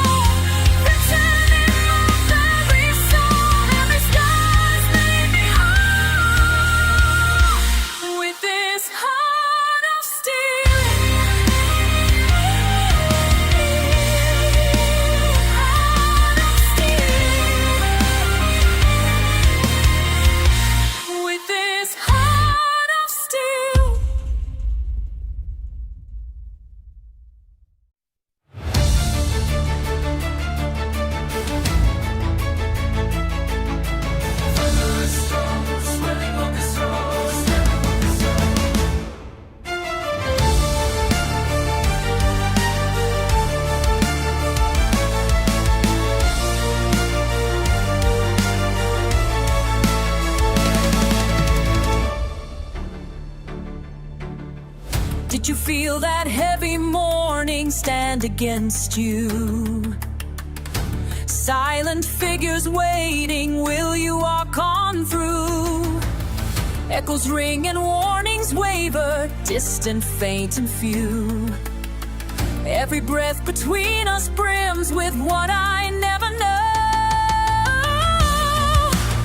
Speaker 1: Written in my very soul, every scar's made me whole with this heart of steel. Heart of steel. With this heart of steel. Did you feel that heavy morning stand against you? Silent figures waiting, will you walk on through? Echoes ring and warnings waver, distant, faint and few. Every breath between us brims with what I never know.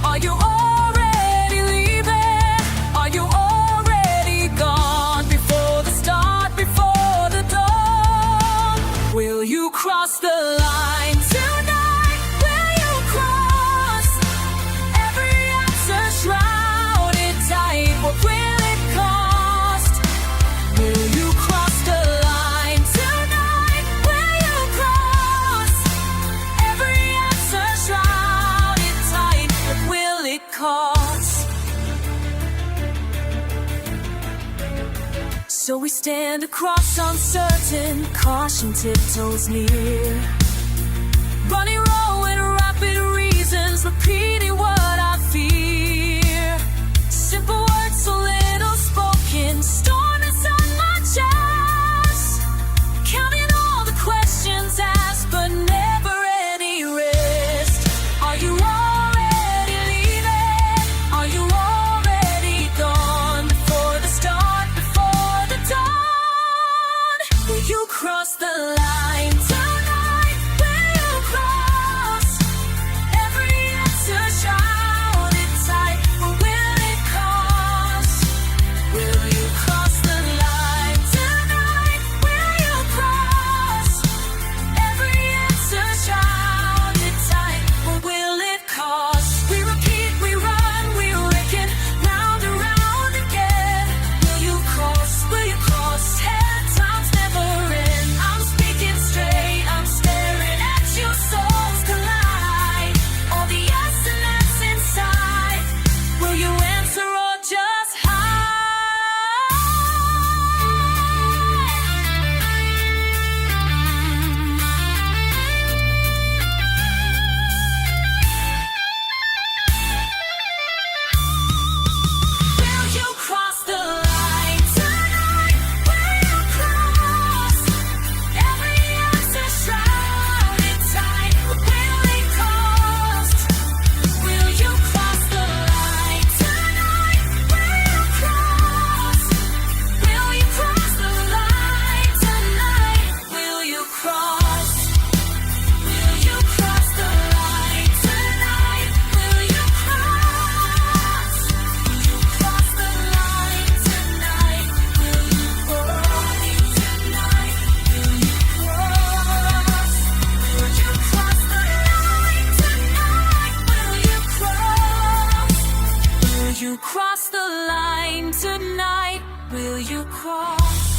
Speaker 1: Are you already leaving? Are you already gone? Before the start, before the dawn, will you cross the line tonight? Will you cross? Every answer shrouded tight, what will it cost? Will you cross the line tonight? Will you cross? Every answer shrouded tight, what will it cost? So we stand across uncertain, caution tiptoes near. Running low in rapid reasons, repeating what I fear. Simple words so little spoken, storm inside my chest. Counting all the questions asked, but never any rest. Are you all cross the line tonight? Will you cross?